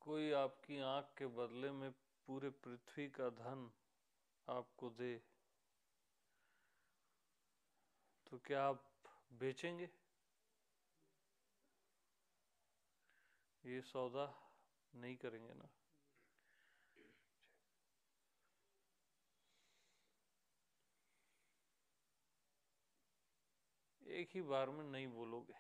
कोई आपकी आंख के बदले में पूरे पृथ्वी का धन आपको दे, तो क्या आप बेचेंगे? ये सौदा नहीं करेंगे ना। एक ही बार में नहीं बोलोगे।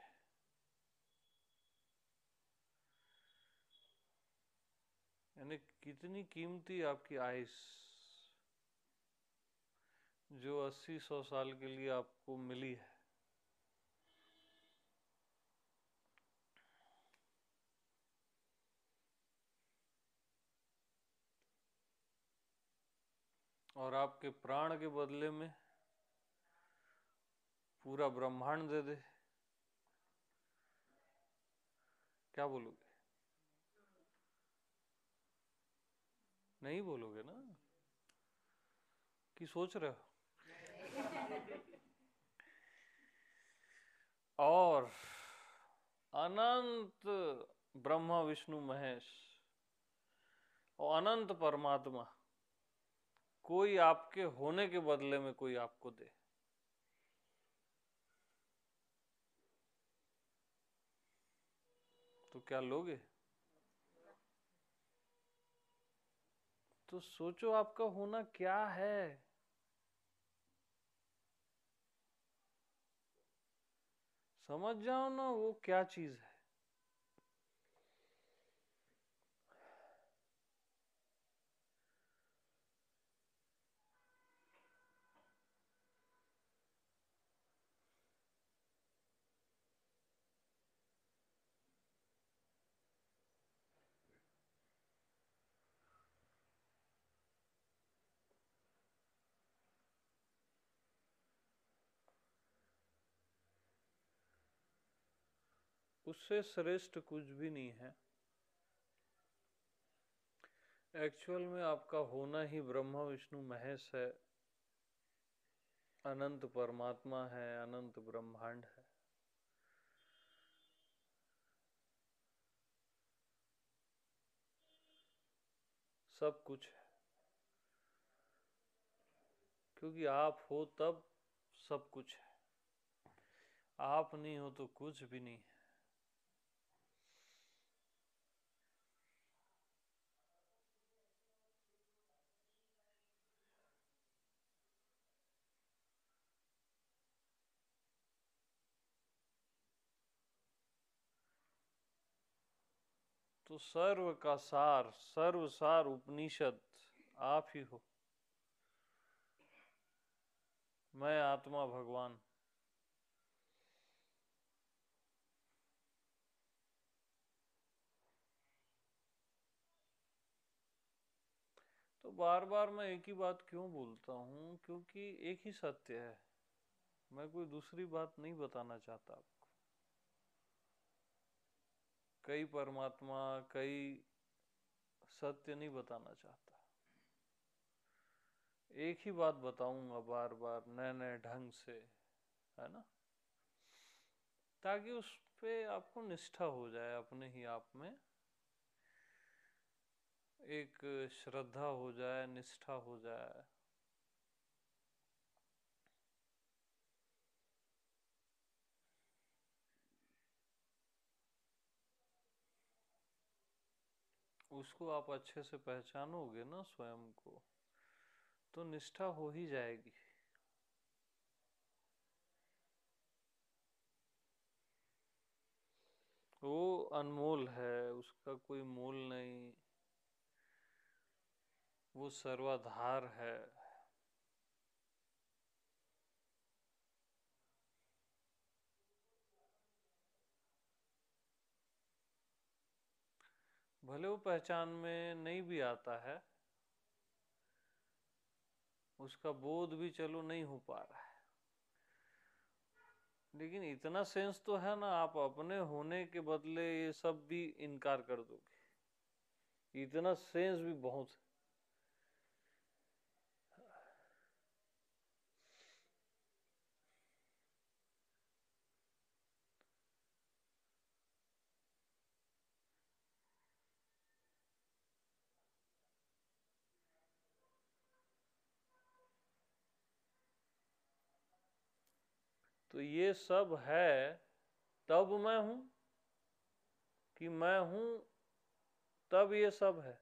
यानी कितनी कीमती आपकी आयुष, जो 80-100 साल के लिए आपको मिली है। और आपके प्राण के बदले में पूरा ब्रह्मांड दे दे, क्या बोलोगे? नहीं बोलोगे ना, कि सोच रहे हो? और अनंत ब्रह्मा विष्णु महेश और अनंत परमात्मा कोई आपके होने के बदले में कोई आपको दे, तो क्या लोगे? तो सोचो आपका होना क्या है। समझ जाओ ना वो क्या चीज है। उससे श्रेष्ठ कुछ भी नहीं है। एक्चुअल में आपका होना ही ब्रह्मा विष्णु महेश है, अनंत परमात्मा है, अनंत ब्रह्मांड है। सब कुछ है, क्योंकि आप हो तब सब कुछ है। आप नहीं हो तो कुछ भी नहीं है। तो सर्व का सार, सर्व सार उपनिषद आप ही हो। मैं आत्मा भगवान। तो बार बार मैं एक ही बात क्यों बोलता हूँ? क्योंकि एक ही सत्य है, मैं कोई दूसरी बात नहीं बताना चाहता आपको। कई परमात्मा, कई सत्य नहीं बताना चाहता। एक ही बात बताऊंगा बार बार नए नए ढंग से, है ना, ताकि उस पे आपको निष्ठा हो जाए, अपने ही आप में एक श्रद्धा हो जाए, निष्ठा हो जाए। उसको आप अच्छे से पहचानोगे ना स्वयं को, तो निष्ठा हो ही जाएगी। वो अनमोल है, उसका कोई मोल नहीं। वो सर्वाधार है। भले वो पहचान में नहीं भी आता है, उसका बोध भी चलो नहीं हो पा रहा है, लेकिन इतना सेंस तो है ना, आप अपने होने के बदले ये सब भी इनकार कर दोगे। इतना सेंस भी बहुत है। तो ये सब है तब मैं हूं, कि मैं हूं तब ये सब है?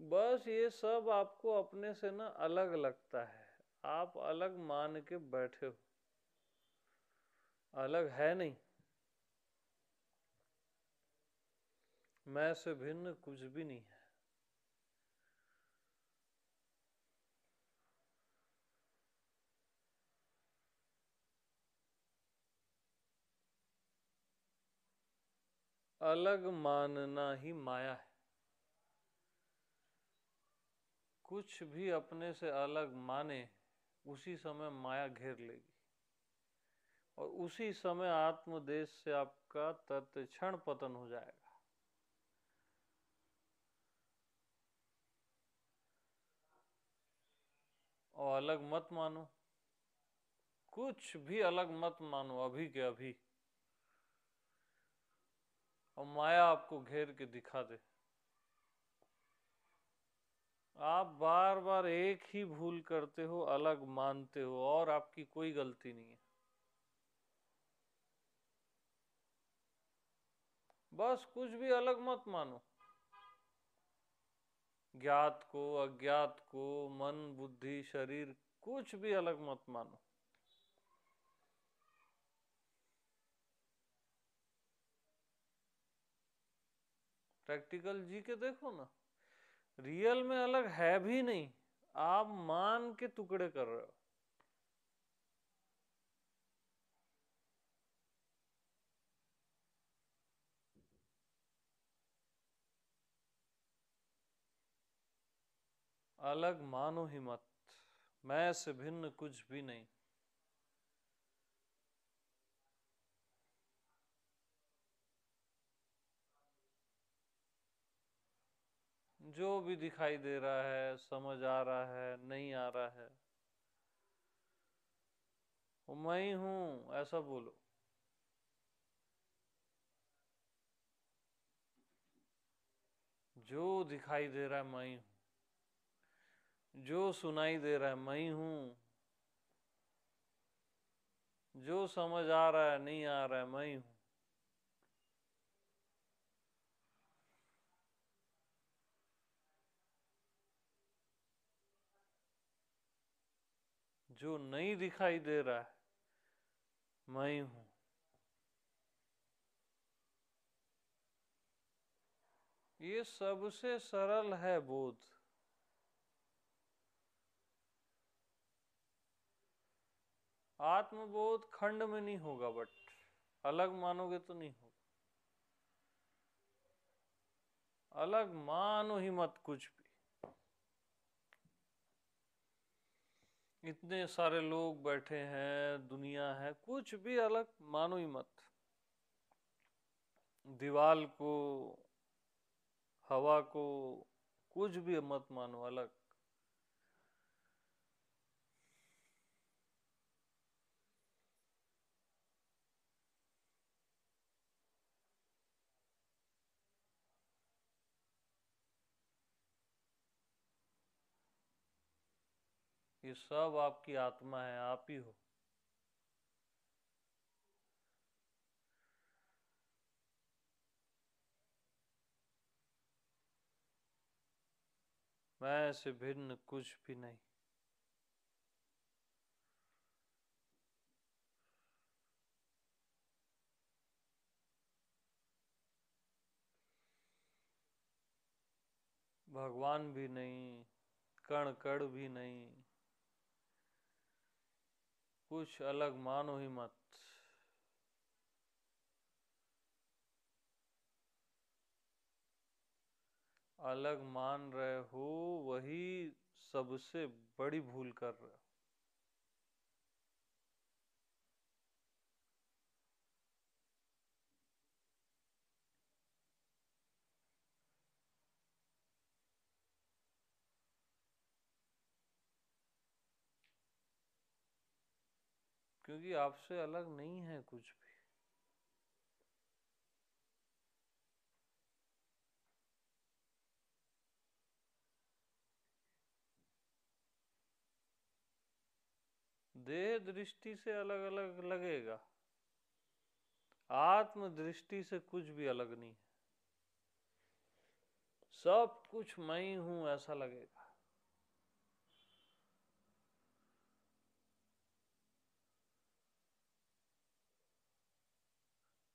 बस ये सब आपको अपने से ना अलग लगता है, आप अलग मान के बैठे हो, अलग है नहीं। मैं से भिन्न कुछ भी नहीं है। अलग मानना ही माया है। कुछ भी अपने से अलग माने, उसी समय माया घेर लेगी, और उसी समय आत्मदेश से आपका तत्क्षण पतन हो जाएगा। और अलग मत मानो, कुछ भी अलग मत मानो अभी के अभी, और माया आपको घेर के दिखा दे। आप बार बार एक ही भूल करते हो, अलग मानते हो, और आपकी कोई गलती नहीं है। बस कुछ भी अलग मत मानो, ज्ञात को अज्ञात को, मन बुद्धि शरीर, कुछ भी अलग मत मानो। प्रैक्टिकल जी के देखो ना, रियल में अलग है भी नहीं, आप मान के टुकड़े कर रहे हो। अलग मानो ही मत, मैं से भिन्न कुछ भी नहीं। जो भी दिखाई दे रहा है, समझ आ रहा है, नहीं आ रहा है, वो मैं ही हूं, ऐसा बोलो। जो दिखाई दे रहा है मैं ही हूं, जो सुनाई दे रहा है मैं ही हूं, जो समझ आ रहा है नहीं आ रहा है मैं ही हूं। जो नहीं दिखाई दे रहा है मैं ही हूं। ये सबसे सरल है बोध। आत्मबोध खंड में नहीं होगा, बट अलग मानोगे तो नहीं होगा। अलग मानो ही मत कुछ भी। इतने सारे लोग बैठे हैं, दुनिया है, कुछ भी अलग मानो ही मत। दीवाल को, हवा को, कुछ भी मत मानो अलग। ये सब आपकी आत्मा है, आप ही हो। मैं से भिन्न कुछ भी नहीं। भगवान भी नहीं, कण कण भी नहीं, कुछ अलग मानो ही मत। अलग मान रहे हो, वही सबसे बड़ी भूल कर रहे हो। क्योंकि आपसे अलग नहीं है कुछ भी। देह दृष्टि से अलग अलग लगेगा, आत्म दृष्टि से कुछ भी अलग नहीं है। सब कुछ मैं ही हूं ऐसा लगेगा।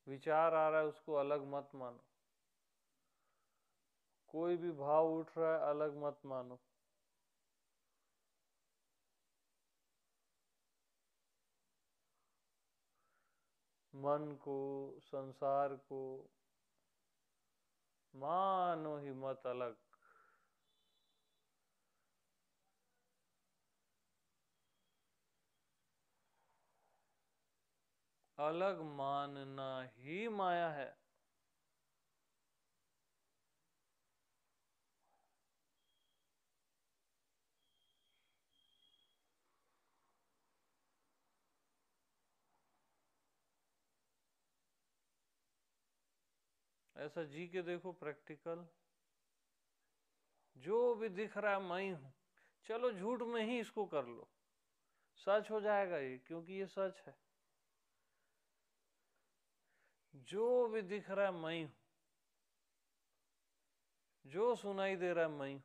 विचार आ रहा है उसको अलग मत मानो, कोई भी भाव उठ रहा है अलग मत मानो। मन को, संसार को मानो ही मत अलग। अलग मानना ही माया है। ऐसा जी के देखो प्रैक्टिकल। जो भी दिख रहा है मैं ही हूं, चलो झूठ में ही इसको कर लो, सच हो जाएगा ये, क्योंकि ये सच है। जो भी दिख रहा है मैं ही हूं, जो सुनाई दे रहा है मैं ही हूं,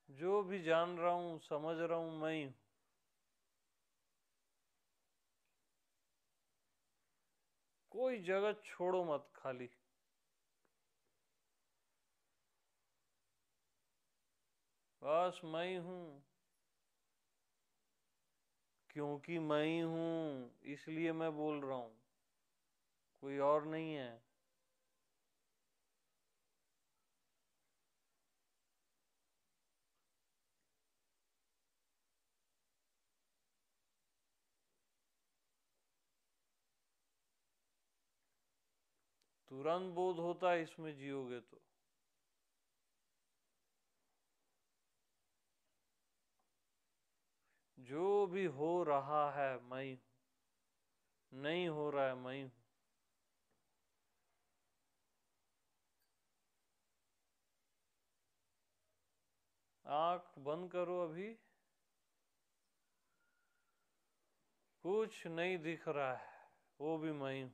जो भी जान रहा हूं समझ रहा हूं मैं ही हूं। कोई जगत छोड़ो मत खाली। बस मैं ही हूं, क्योंकि मैं ही हूं इसलिए मैं बोल रहा हूं, कोई और नहीं है। तुरंत बोध होता है इसमें जियोगे तो। जो भी हो रहा है मैं ही हूं, नहीं हो रहा है मैं ही हूं। आंख बंद करो अभी, कुछ नहीं दिख रहा है, वो भी मैं ही हूं।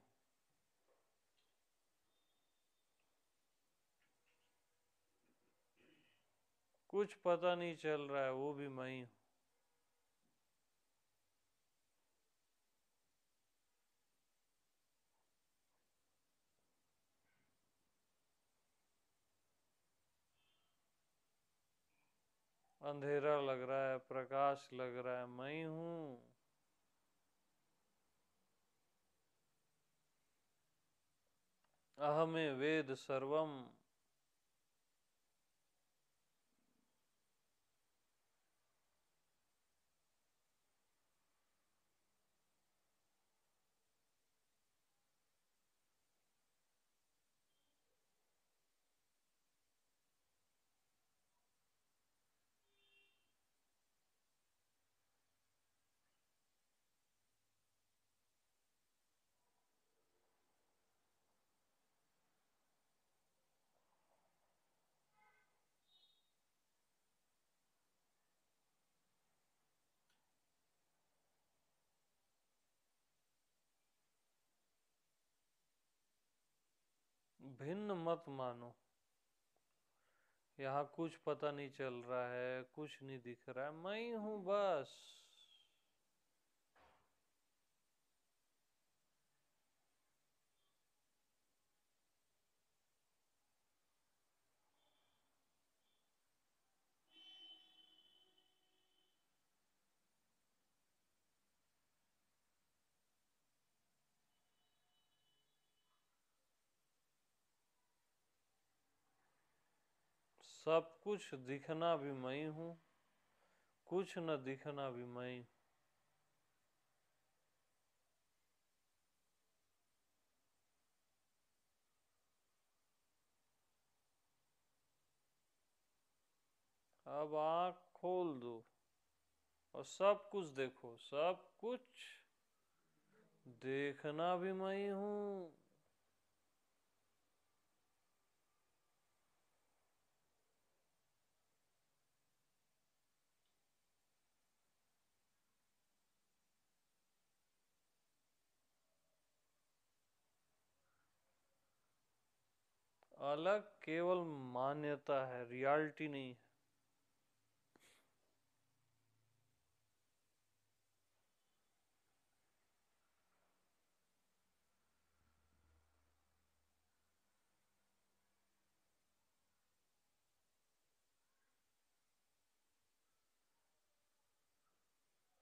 कुछ पता नहीं चल रहा है, वो भी मैं ही हूं। अंधेरा लग रहा है, प्रकाश लग रहा है, मैं ही हूं। अहमे वेद सर्वम। भिन्न मत मानो, यहाँ कुछ पता नहीं चल रहा है, कुछ नहीं दिख रहा है, मैं ही हूं बस। सब कुछ दिखना भी मैं ही हूं, कुछ न दिखना भी मैं ही हूं। अब आंख खोल दो और सब कुछ देखो, सब कुछ देखना भी मैं ही हूं। अलग केवल मान्यता है, रियलिटी नहीं है।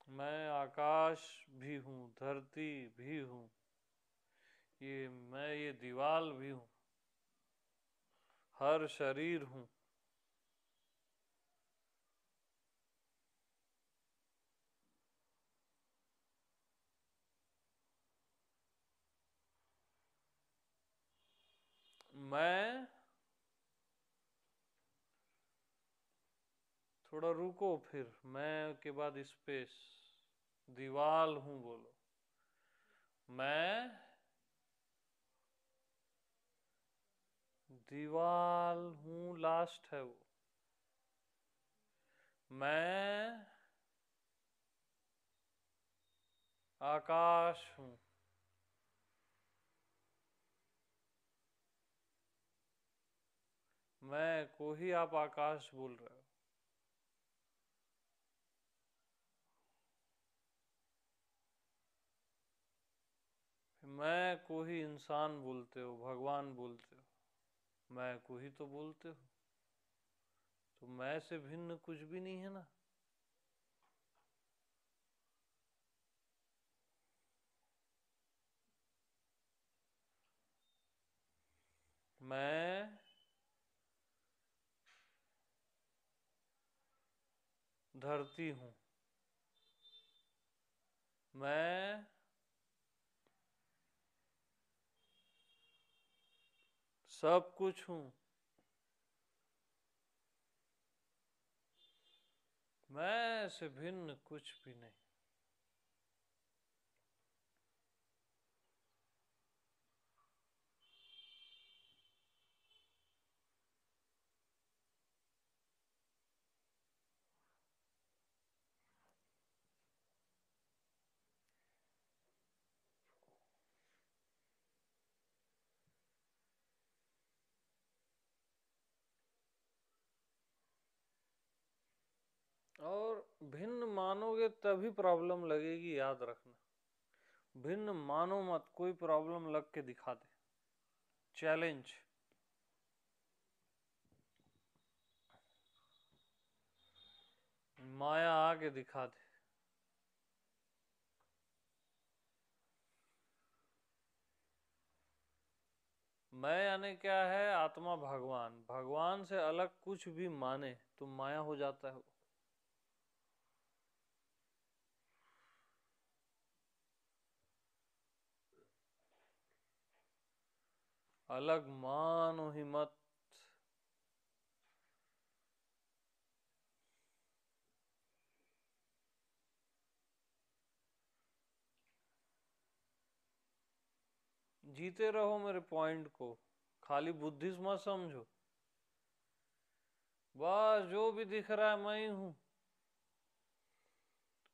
मैं आकाश भी हूँ, धरती भी हूँ, ये दीवाल भी हूँ, हर शरीर हूँ। मैं, थोड़ा रुको, फिर मैं के बाद स्पेस, दीवाल हूँ बोलो। मैं दीवाल हूँ, लास्ट है वो। मैं आकाश हूँ। मैं को ही आप आकाश बोल रहे हो। मैं को ही इंसान बोलते हो, भगवान बोलते हो, मैं को ही तो बोलते हो। तो मैं से भिन्न कुछ भी नहीं है ना। मैं धरती हूँ। मैं सब कुछ हूँ। मैं से भिन्न कुछ भी नहीं। और भिन्न मानोगे तभी प्रॉब्लम लगेगी, याद रखना। भिन्न मानो मत, कोई प्रॉब्लम लग के दिखा दे, चैलेंज। माया आके दिखा दे। मैं यानी क्या है? आत्मा, भगवान। भगवान से अलग कुछ भी माने तो माया हो जाता है वो। अलग मानो ही मत। जीते रहो मेरे पॉइंट को, खाली बुद्धिस्ट मत समझो। बस जो भी दिख रहा है मैं ही हूं।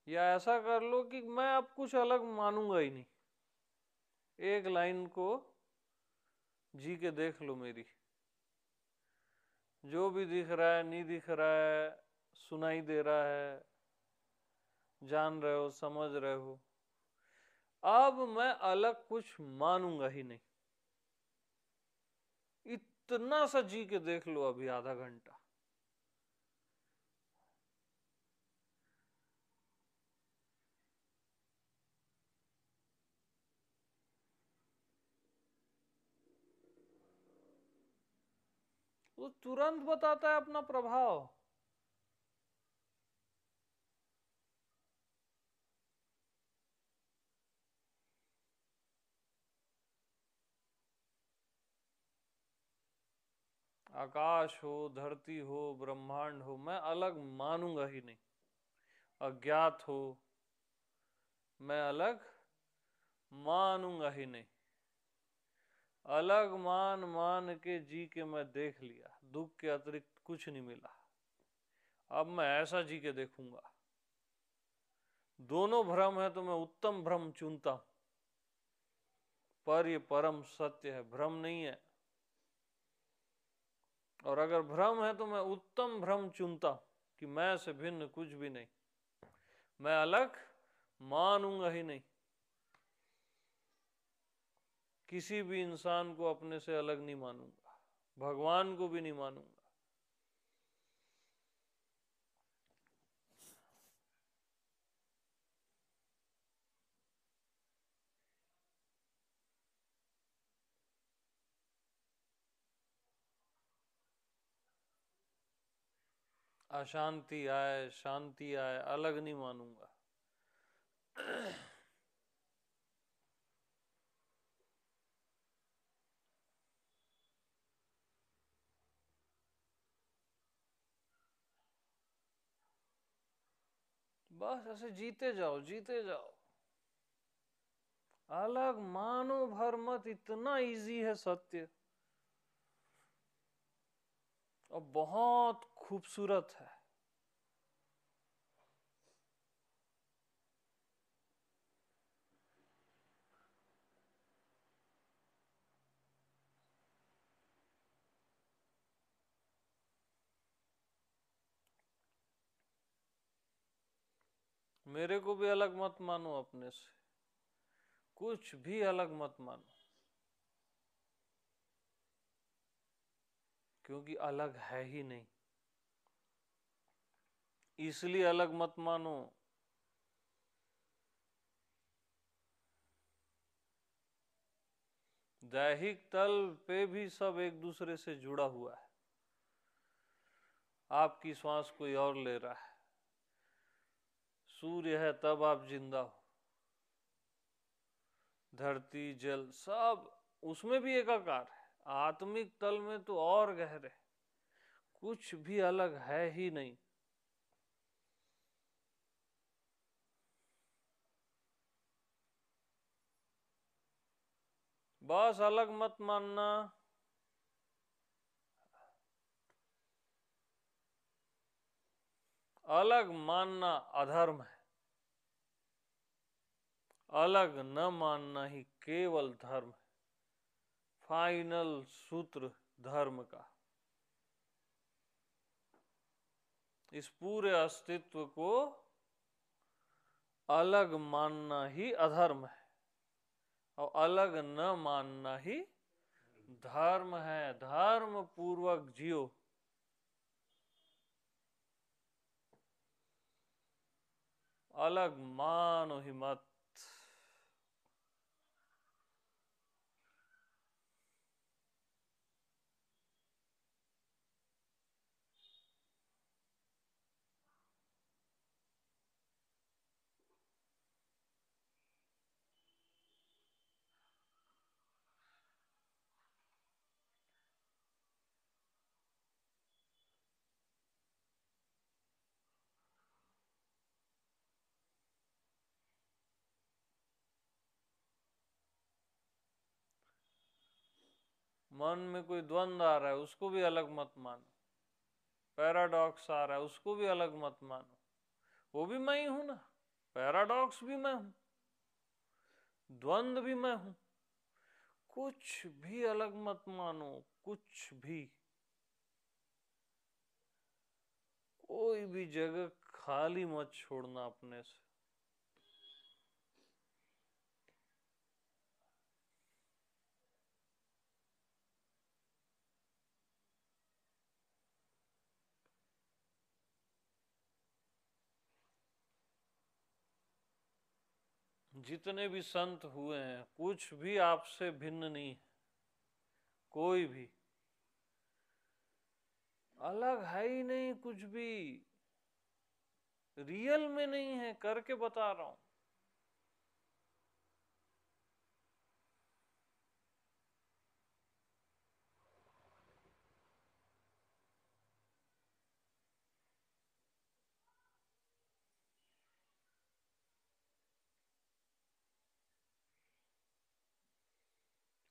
या ऐसा कर लो कि मैं अब कुछ अलग मानूंगा ही नहीं। एक लाइन को जी के देख लो मेरी। जो भी दिख रहा है, नहीं दिख रहा है, सुनाई दे रहा है, जान रहे हो, समझ रहे हो, अब मैं अलग कुछ मानूंगा ही नहीं। इतना सा जी के देख लो अभी आधा घंटा। वो तुरंत बताता है अपना प्रभाव। आकाश हो, धरती हो, ब्रह्मांड हो, मैं अलग मानूंगा ही नहीं। अज्ञात हो, मैं अलग मानूंगा ही नहीं। अलग मान मान के जी के मैं देख लिया, दुख के अतिरिक्त कुछ नहीं मिला। अब मैं ऐसा जी के देखूंगा। दोनों भ्रम है तो मैं उत्तम भ्रम चुनता हूं। पर ये परम सत्य है, भ्रम नहीं है। और अगर भ्रम है तो मैं उत्तम भ्रम चुनता कि मैं से भिन्न कुछ भी नहीं, मैं अलग मानूंगा ही नहीं, किसी भी इंसान को अपने से अलग नहीं मानूंगा, भगवान को भी नहीं मानूंगा। अशांति आए शांति आए, अलग नहीं मानूंगा। बस ऐसे जीते जाओ जीते जाओ, अलग मानो भर मत, इतना इजी है सत्य और बहुत खूबसूरत है। मेरे को भी अलग मत मानो अपने से, कुछ भी अलग मत मानो, क्योंकि अलग है ही नहीं। इसलिए अलग मत मानो, दैहिक तल पे भी सब एक दूसरे से जुड़ा हुआ है। आपकी श्वास कोई और ले रहा है, सूर्य है तब आप जिंदा हो, धरती जल सब उसमें भी एकाकार है। आत्मिक तल में तो और गहरे, कुछ भी अलग है ही नहीं। बस अलग मत मानना, अलग मानना अधर्म है, अलग न मानना ही केवल धर्म है, फाइनल सूत्र धर्म का। इस पूरे अस्तित्व को अलग मानना ही अधर्म है और अलग न मानना ही धर्म है। धर्म पूर्वक जियो, अलग मानो ही मत। मन में कोई द्वंद्व आ रहा है उसको भी अलग मत मानो, पैराडॉक्स आ रहा है उसको भी अलग मत मानो, वो भी मैं ही हूं ना, पैराडॉक्स भी मैं हूं, द्वंद्व भी मैं हूं। कुछ भी अलग मत मानो, कुछ भी, कोई भी जगह खाली मत छोड़ना अपने से। जितने भी संत हुए हैं कुछ भी आपसे भिन्न नहीं है, कोई भी अलग है ही नहीं, कुछ भी रियल में नहीं है, करके बता रहा हूं।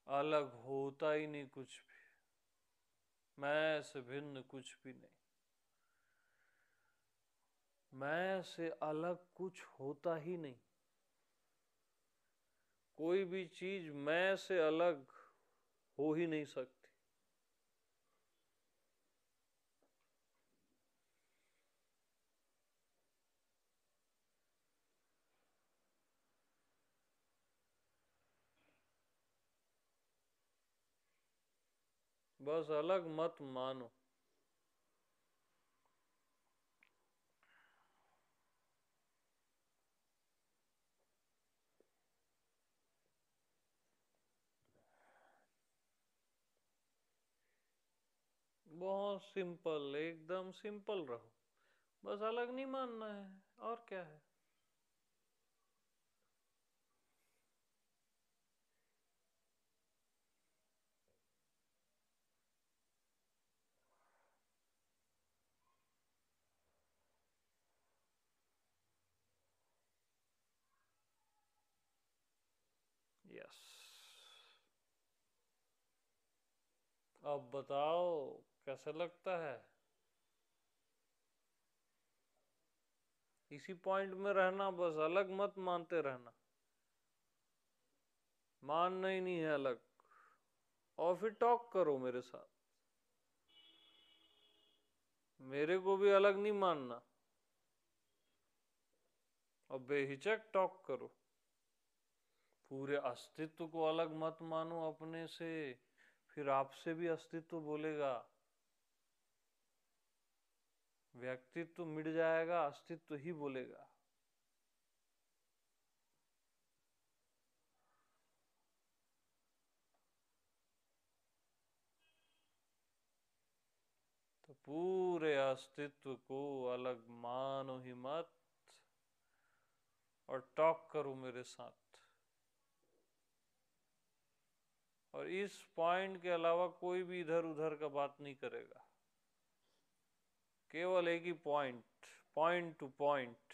अलग होता ही नहीं कुछ भी, मैं से भिन्न कुछ भी नहीं, मैं से अलग कुछ होता ही नहीं। कोई भी चीज मैं से अलग हो ही नहीं सकती। बस अलग मत मानो। बहुत सिंपल, एकदम सिंपल रहो, बस अलग नहीं मानना है, और क्या है। यस। अब बताओ कैसा लगता है। इसी पॉइंट में रहना, बस अलग मत मानते रहना, मानना ही नहीं है अलग। और फिर टॉक करो मेरे साथ, मेरे को भी अलग नहीं मानना, और बेहिचक टॉक करो। पूरे अस्तित्व को अलग मत मानो अपने से, फिर आपसे भी अस्तित्व बोलेगा। व्यक्तित्व मिट जाएगा, अस्तित्व ही बोलेगा। तो पूरे अस्तित्व को अलग मानो ही मत, और टॉक करो मेरे साथ। और इस पॉइंट के अलावा कोई भी इधर उधर का बात नहीं करेगा, केवल एक ही पॉइंट, पॉइंट टू पॉइंट।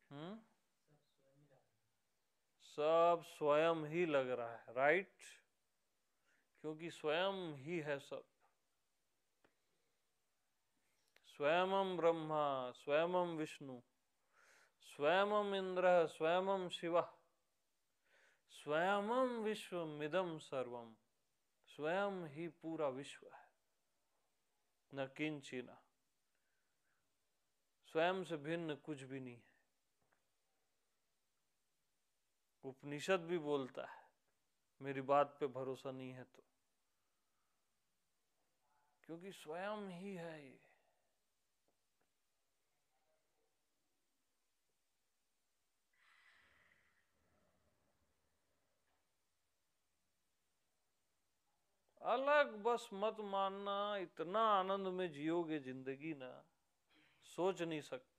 हम्म। सब स्वयं ही लग रहा है, राइट, क्योंकि स्वयं ही है सब। स्वयं ब्रह्मा, स्वयं विष्णु, स्वयं इंद्र, स्वयं शिव, स्वयं विश्वमिदं सर्वम। स्वयं ही पूरा विश्व है, न किंचिन। स्वयं से भिन्न कुछ भी नहीं है। उपनिषद भी बोलता है, मेरी बात पे भरोसा नहीं है तो, क्योंकि स्वयं ही है ये। अलग बस मत मानना, इतना आनंद में जियोगे जिंदगी ना, सोच नहीं सकते।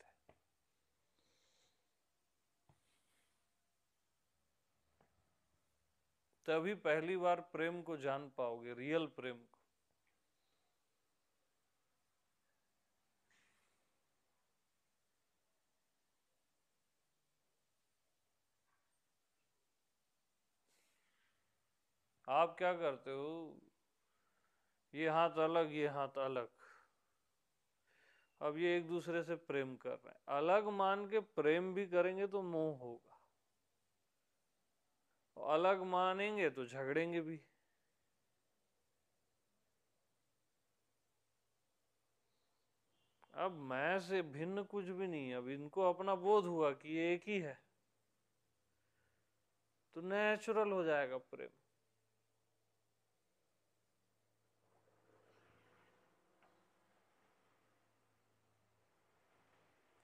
तभी पहली बार प्रेम को जान पाओगे, रियल प्रेम को। आप क्या करते हो, ये हाथ अलग, ये हाथ अलग, अब ये एक दूसरे से प्रेम कर रहे हैं, अलग मान के प्रेम भी करेंगे तो मोह होगा, अलग मानेंगे तो झगड़ेंगे भी। अब मैं से भिन्न कुछ भी नहीं, अब इनको अपना बोध हुआ कि ये एक ही है, तो नेचुरल हो जाएगा प्रेम।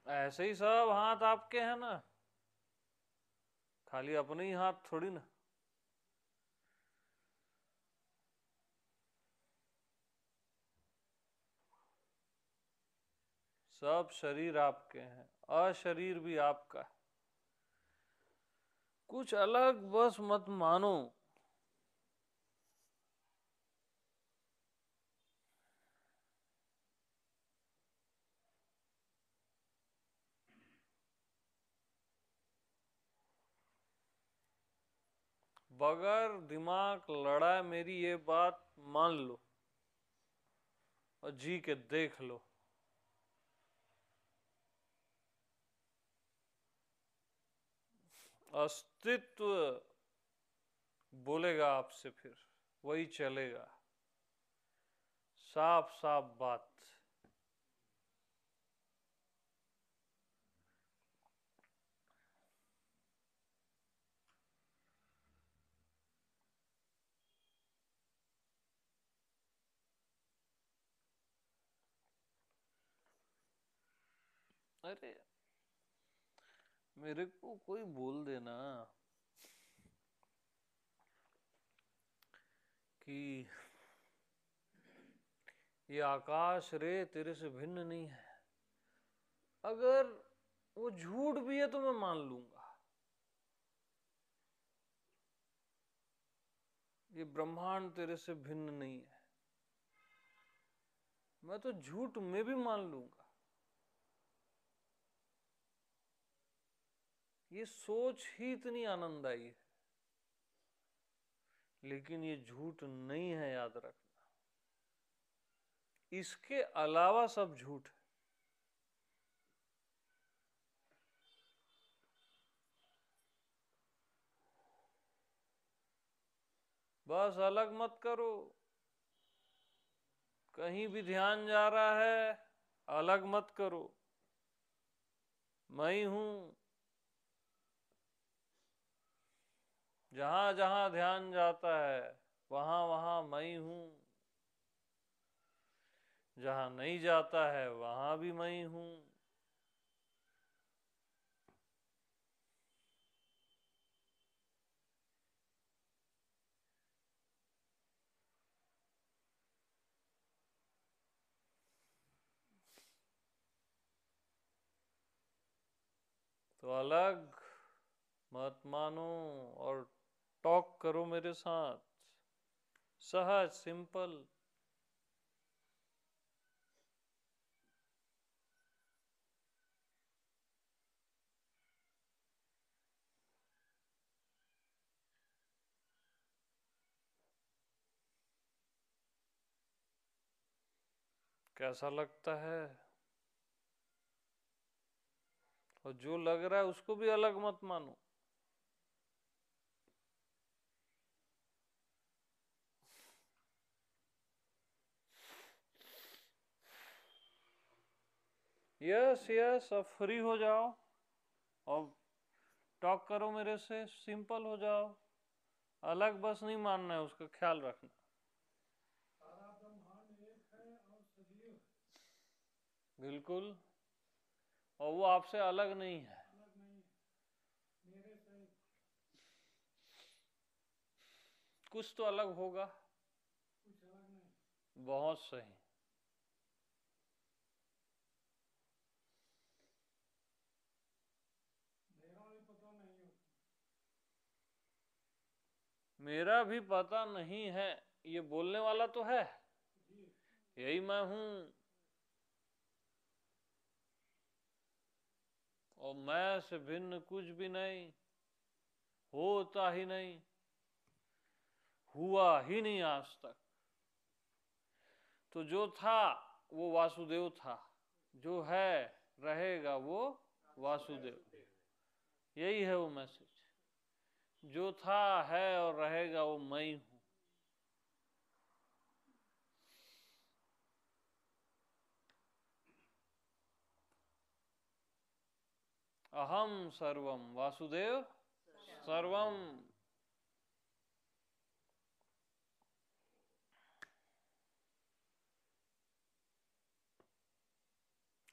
ऐसे ही सब हाथ आपके हैं ना, खाली अपने ही हाथ थोड़ी ना। सब शरीर आपके हैं, अशरीर भी आपका है, कुछ अलग बस मत मानो। बगैर दिमाग लड़ाए मेरी ये बात मान लो, और जी के देख लो। अस्तित्व बोलेगा आपसे, फिर वही चलेगा। साफ साफ बात। अरे मेरे को कोई बोल देना कि ये आकाश रे तेरे से भिन्न नहीं है, अगर वो झूठ भी है तो मैं मान लूंगा। ये ब्रह्मांड तेरे से भिन्न नहीं है, मैं तो झूठ में भी मान लूंगा। ये सोच ही इतनी आनंददायी है, लेकिन ये झूठ नहीं है, याद रखना। इसके अलावा सब झूठ है। बस अलग मत करो। कहीं भी ध्यान जा रहा है, अलग मत करो। मैं ही हूं। जहां जहां ध्यान जाता है वहां वहां मैं ही हूं। जहां नहीं जाता है वहां भी मैं ही हूं। तो अलग मत मानो और टॉक करो मेरे साथ, सहज सिंपल। कैसा लगता है? और जो लग रहा है उसको भी अलग मत मानो। यस यस, अब फ्री हो जाओ और टॉक करो मेरे से, सिंपल हो जाओ। अलग बस नहीं मानना है, उसका ख्याल रखना। सारा ब्रह्मांड एक है और सजीव है। बिल्कुल। और वो आपसे अलग नहीं है। अलग नहीं है मेरे से। कुछ तो अलग होगा। कुछ अलग नहीं। बहुत सही। मेरा भी पता नहीं होता। मेरा भी पता नहीं है, ये बोलने वाला तो है। जी। यही मैं हूं। और मैं से भिन्न कुछ भी नहीं, होता ही नहीं, हुआ ही नहीं आज तक। तो जो था वो वासुदेव था, जो है रहेगा वो वासुदेव। यही है वो मैसेज। जो था है और रहेगा वो मैं ही हूं। अहम सर्वम वासुदेव सर्वम।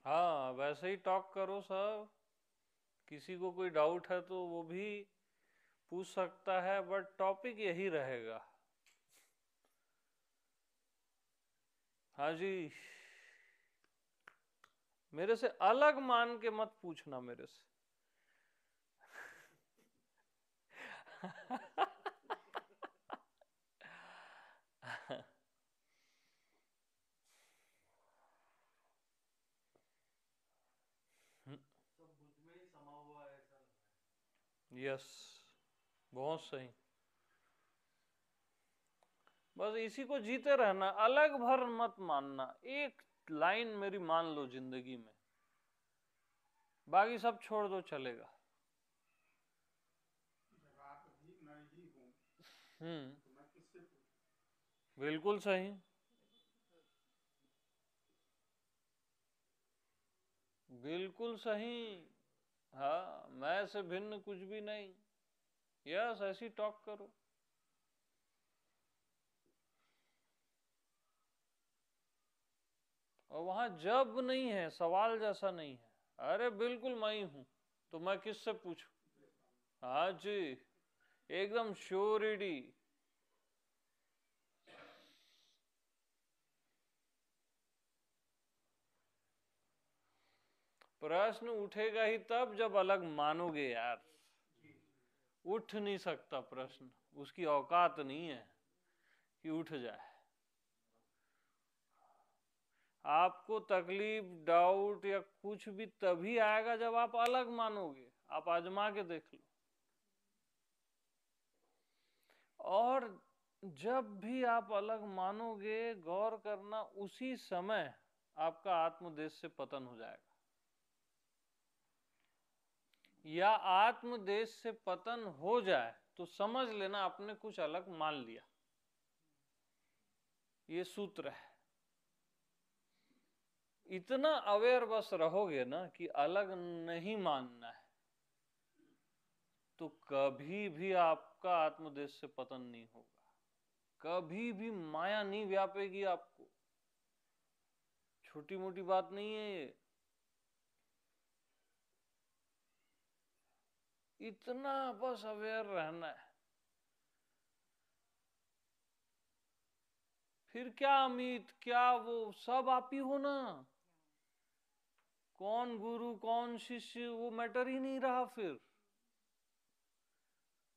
हाँ, वैसे ही टॉक करो सब। किसी को कोई डाउट है तो वो भी पूछ सकता है, बट टॉपिक यही रहेगा। हाँ जी। मेरे से अलग मान के मत पूछना मेरे से। सब मुझ में ही समा हुआ है ऐसा लग यस, बहुत सही। बस इसी को जीते रहना, अलग भर मत मानना। एक लाइन मेरी मान लो जिंदगी में, बाकी सब छोड़ दो, चलेगा। जगत भी मैं ही हूँ हम्म। तो मैं किससे पूछूं। बिल्कुल सही। बिल्कुल सही। हाँ, मैं से भिन्न कुछ भी नहीं। यस, ऐसी टॉक करो। और वहां जब नहीं है, सवाल जैसा नहीं है। अरे बिल्कुल मैं ही हूं, तो मैं किससे पूछूं? हाँ जी, एकदम श्योरिटी। प्रश्न उठेगा ही तब जब अलग मानोगे यार। उठ नहीं सकता प्रश्न, उसकी औकात नहीं है कि उठ जाए। आपको तकलीफ, डाउट या कुछ भी तभी आएगा जब आप अलग मानोगे। आप आजमा के देख लो। और जब भी आप अलग मानोगे, गौर करना, उसी समय आपका आत्मदेश से पतन हो जाएगा। या आत्मदेश से पतन हो जाए तो समझ लेना आपने कुछ अलग मान लिया। ये सूत्र है। इतना अवेयर बस रहोगे ना कि अलग नहीं मानना है, तो कभी भी आपका आत्मदेश से पतन नहीं होगा। कभी भी माया नहीं व्यापेगी आपको। छोटी मोटी बात नहीं है ये। इतना बस अवेयर रहना है। फिर क्या अमित, क्या वो सब आप ही हो ना। कौन गुरु कौन शिष्य वो मैटर ही नहीं रहा। फिर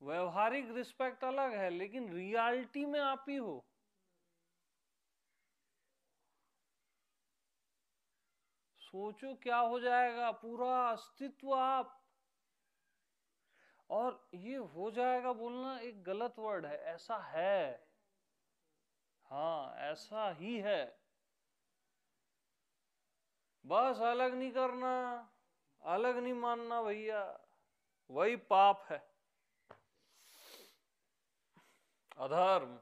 व्यवहारिक रिस्पेक्ट अलग है, लेकिन रियलिटी में आप ही हो। सोचो क्या हो जाएगा, पूरा अस्तित्व आप। और ये हो जाएगा बोलना एक गलत वर्ड है, ऐसा है। हाँ, ऐसा ही है। बस अलग नहीं करना, अलग नहीं मानना भैया, वही पाप है, अधर्म।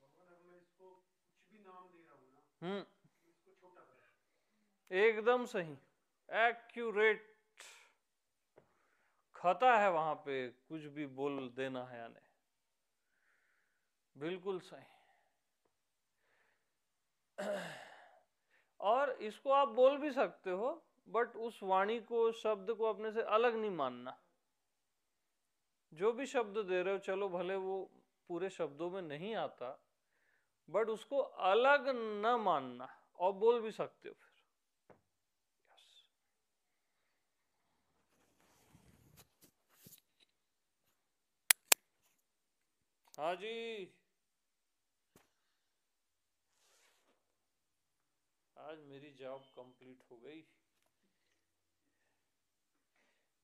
अगर मैं इसको कुछ भी नाम दे रहा हूँ ना, हम्म, इसको छोटा कर। एकदम सही, एक्यूरेट। खता है वहां पे कुछ भी बोल देना है यानी। बिल्कुल सही। और इसको आप बोल भी सकते हो, बट उस वाणी को, शब्द को अपने से अलग नहीं मानना। जो भी शब्द दे रहे हो, चलो भले वो पूरे शब्दों में नहीं आता, बट उसको अलग न मानना। और बोल भी सकते हो फिर। यस। हाँ जी, आज मेरी जॉब कंप्लीट हो गई।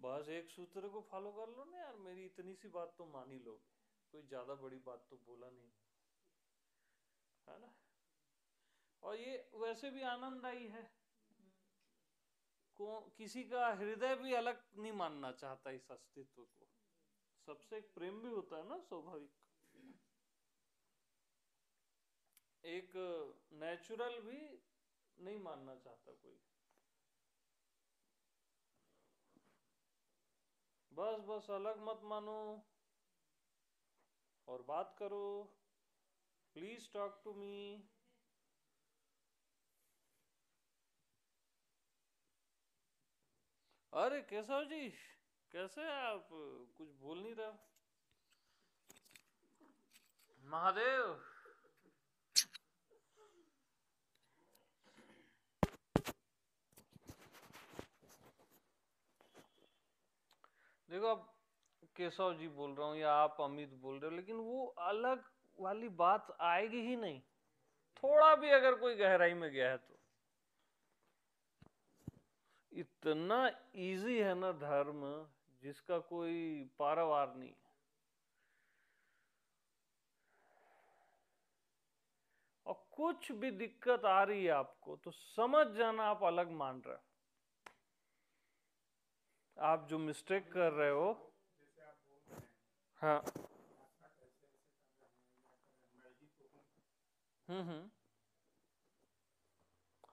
बस एक सूत्र को फॉलो कर लो ना यार, मेरी इतनी सी बात तो मान ही लोगे। कोई ज्यादा बड़ी बात तो बोला नहीं, है ना। और ये वैसे भी आनंददायी है। किसी का हृदय भी अलग नहीं मानना चाहता इस अस्तित्व को। सबसे एक प्रेम भी होता है ना, स्वाभाविक। एक नेचुरल भी नहीं मानना चाहता कोई। बस बस अलग मत मानो और बात करो। Please talk to me. अरे केशव जी, कैसे आप कुछ बोल नहीं रहे हो? महादेव। देखो, अब केशव जी बोल रहा हूँ या आप अमित बोल रहे हो, लेकिन वो अलग वाली बात आएगी ही नहीं। थोड़ा भी अगर कोई गहराई में गया है तो। इतना इजी है ना धर्म, जिसका कोई पारावार नहीं। और कुछ भी दिक्कत आ रही है आपको तो समझ जाना आप अलग मान रहे हो। आप जो मिस्टेक कर रहे हो। जैसे आप बोल रहे हैं, हाँ। आत्मा कैसे ऐसे कर रहे हैं, या फिर मैं ही तो हूँ। हम्म।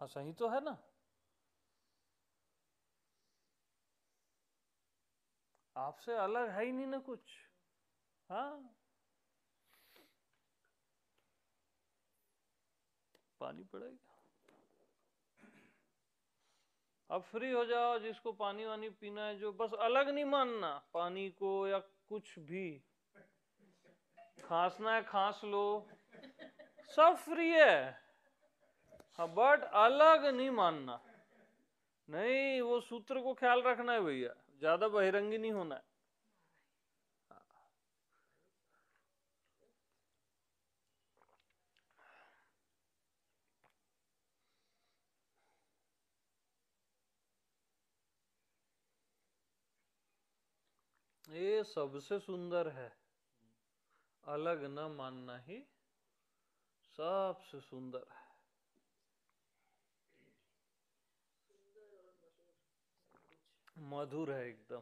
हाँ सही तो है ना। आपसे अलग है ही नहीं ना कुछ। हाँ, पानी पड़ेगा। अब फ्री हो जाओ, जिसको पानी वानी पीना है, जो बस अलग नहीं मानना पानी को या कुछ भी। खांसना है खांस लो, सब फ्री है। हाँ, बट अलग नहीं मानना। नहीं, वो सूत्र को ख्याल रखना है भैया, ज्यादा बहिरंगी नहीं होना है। ये सबसे सुंदर है, अलग न मानना ही सबसे सुंदर है। मधुर है एकदम।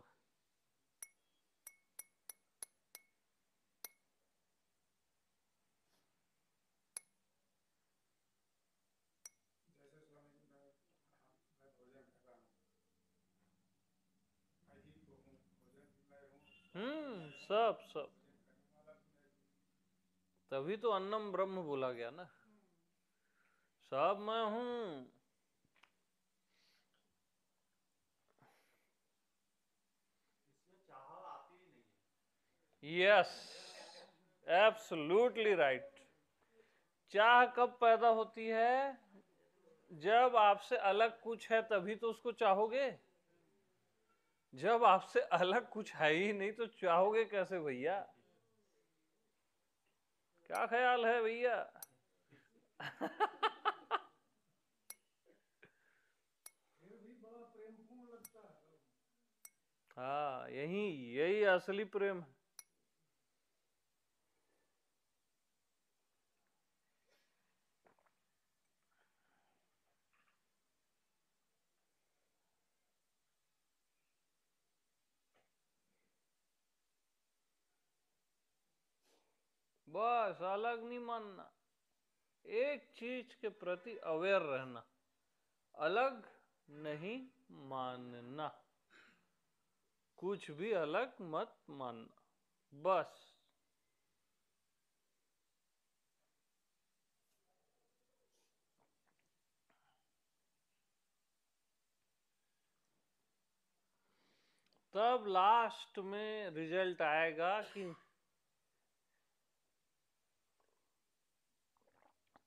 जैसे स्वामी जी मैं भोजन कर रहा हूँ, मैं ही तो हूँ, भोजन भी मैं हूँ, सब सब। भोजन करने वाला भी मैं हूँ। तभी तो अन्नम ब्रह्म बोला गया ना, सब मैं हूं। इसमें चाह आती ही नहीं है। Yes, absolutely right. चाह कब पैदा होती है? जब आपसे अलग कुछ है तभी तो उसको चाहोगे। जब आपसे अलग कुछ है ही नहीं तो चाहोगे कैसे भैया? क्या ख्याल है भैया? फिर भी बड़ा प्रेमपूर्ण लगता है। हाँ, यही यही असली प्रेम है। बस अलग नहीं मानना, एक चीज के प्रति अवेयर रहना, अलग नहीं मानना, कुछ भी अलग मत मानना, बस। तब लास्ट में रिजल्ट आएगा कि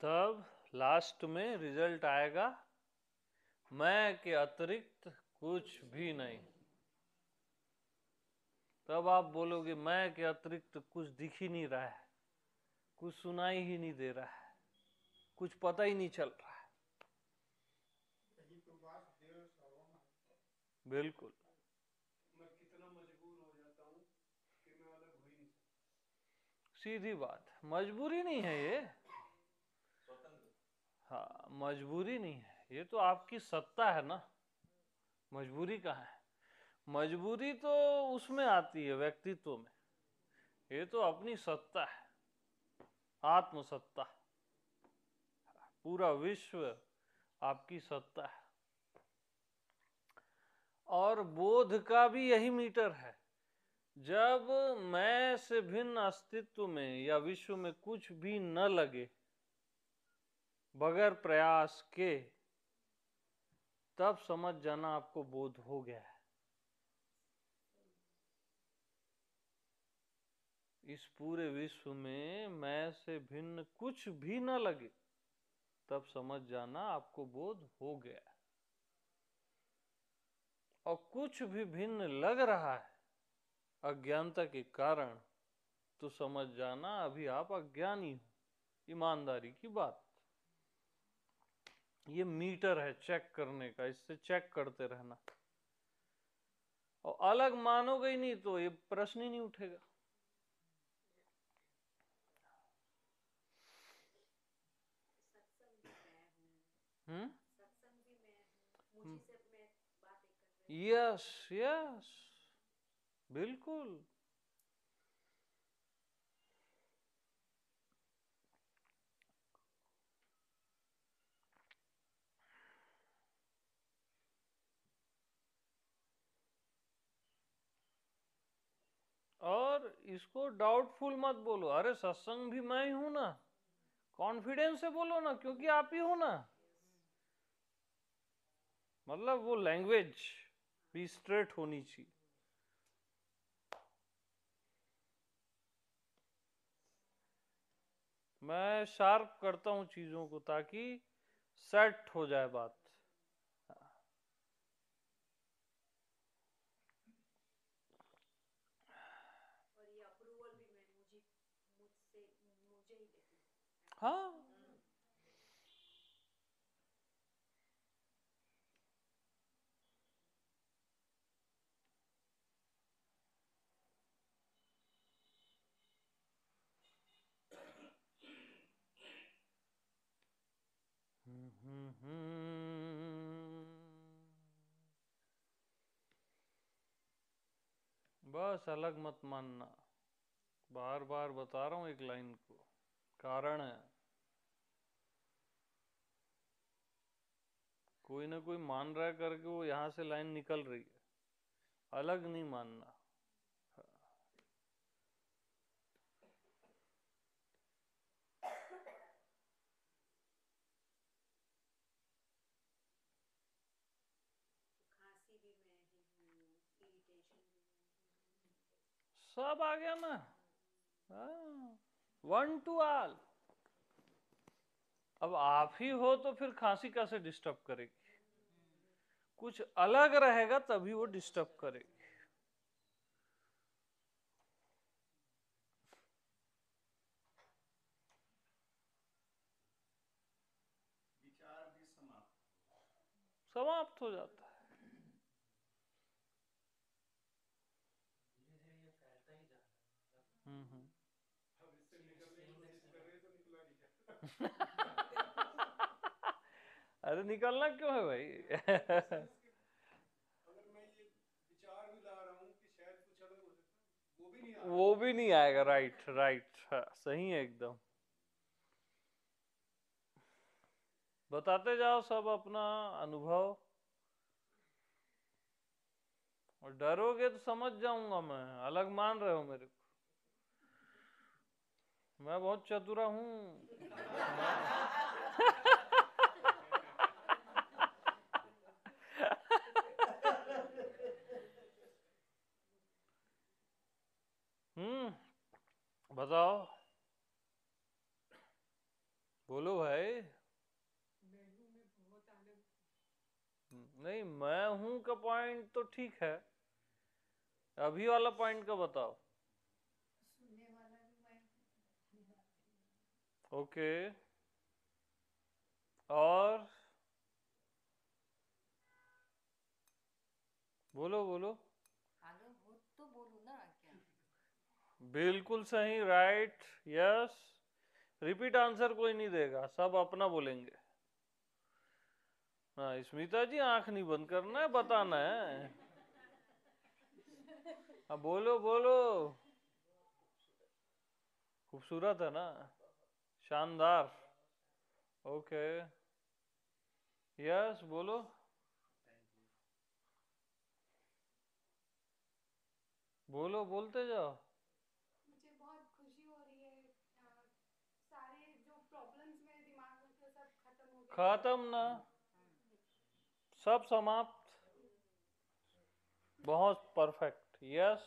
तब लास्ट में रिजल्ट आएगा, मैं के अतिरिक्त कुछ भी नहीं। तब आप बोलोगे मैं के अतिरिक्त कुछ दिख ही नहीं रहा है, कुछ सुनाई ही नहीं दे रहा है, कुछ पता ही नहीं चल रहा है। यही तो बात देव सर्वम है। बिल्कुल। मैं कितना मजबूर हो जाता हूँ कि मैं अलग हो ही नहीं सकता। सीधी बात, मजबूरी नहीं है ये। स्वतंत्र। हाँ, मजबूरी नहीं है, ये तो आपकी सत्ता है ना। मजबूरी कहाँ है? मजबूरी तो उसमें आती है व्यक्तित्व में, ये तो अपनी सत्ता है, आत्मसत्ता। पूरा विश्व आपकी सत्ता है। और बोध का भी यही मीटर है। जब मैं से भिन्न अस्तित्व में या विश्व में कुछ भी न लगे बगैर प्रयास के, तब समझ जाना आपको बोध हो गया है। इस पूरे विश्व में मैं से भिन्न कुछ भी न लगे, तब समझ जाना आपको बोध हो गया है। और कुछ भी भिन्न लग रहा है अज्ञानता के कारण, तो समझ जाना अभी आप अज्ञानी हो। ईमानदारी की बात, ये मीटर है चेक करने का, इससे चेक करते रहना। और अलग मानोगे ही नहीं तो ये प्रश्न ही नहीं उठेगा। हम्म, यस यस, बिल्कुल। और इसको डाउटफुल मत बोलो, अरे सत्संग भी मैं ही हूं ना, कॉन्फिडेंस से बोलो ना, क्योंकि आप ही हो ना। मतलब वो लैंग्वेज भी स्ट्रेट होनी चाहिए। मैं शार्प करता हूं चीजों को ताकि सेट हो जाए बात। और ये अप्रूवल भी मैं मुझसे मुझे ही देती हूँ। हाँ, बस अलग मत मानना, बार बार बता रहा हूं एक लाइन को, कारण है कोई ना कोई मान रहा है करके वो यहां से लाइन निकल रही है, अलग नहीं मानना। खांसी भी मैं ही हूँ, इरिटेशन भी मैं ही हूँ। सब आ गया ना, वन टू ऑल। अब आप ही हो तो फिर खांसी कैसे डिस्टर्ब करेगी? कुछ अलग रहेगा तभी वो डिस्टर्ब करेगी। विचार भी समाप्त हो जाता है। धीरे धीरे ये फैलता ही जा रहा है। अब इससे निकलने की कोशिश कर रहे हैं तो निकला नहीं क्या? अरे निकलना क्यों है भाई? अगर मैं ये विचार भी ला रहा हूँ कि शायद कुछ अलग हो सकता है, वो भी नहीं आ रहा। वो भी नहीं आएगा। राइट राइट, सही है एकदम। बताते जाओ सब अपना अनुभव, और डरोगे तो समझ जाऊंगा मैं, अलग मान रहे हो मेरे को, मैं बहुत चतुरा हूं। बताओ, बोलो भाई। मैं हूँ मैं बहुत अलग। नहीं, मैं हूं का पॉइंट तो ठीक है, अभी वाला पॉइंट का बताओ। सुनने वाला भी मैं हूँ। ओके, और बोलो बोलो। अलग हो तो बोलूँ ना क्या? बिल्कुल सही, राइट, यस। रिपीट आंसर कोई नहीं देगा, सब अपना बोलेंगे। हाँ स्मिता जी, आंख नहीं बंद करना है, बताना है। हाँ बोलो बोलो। खूबसूरत है ना, शानदार। ओके, यस बोलो। बोलो, बोलते जाओ। मुझे बहुत खुशी हो रही है। सारे जो प्रॉब्लम्स मेरे दिमाग में थे सब खत्म हो गए। खत्म ना, सब समाप्त। बहुत परफेक्ट, यस।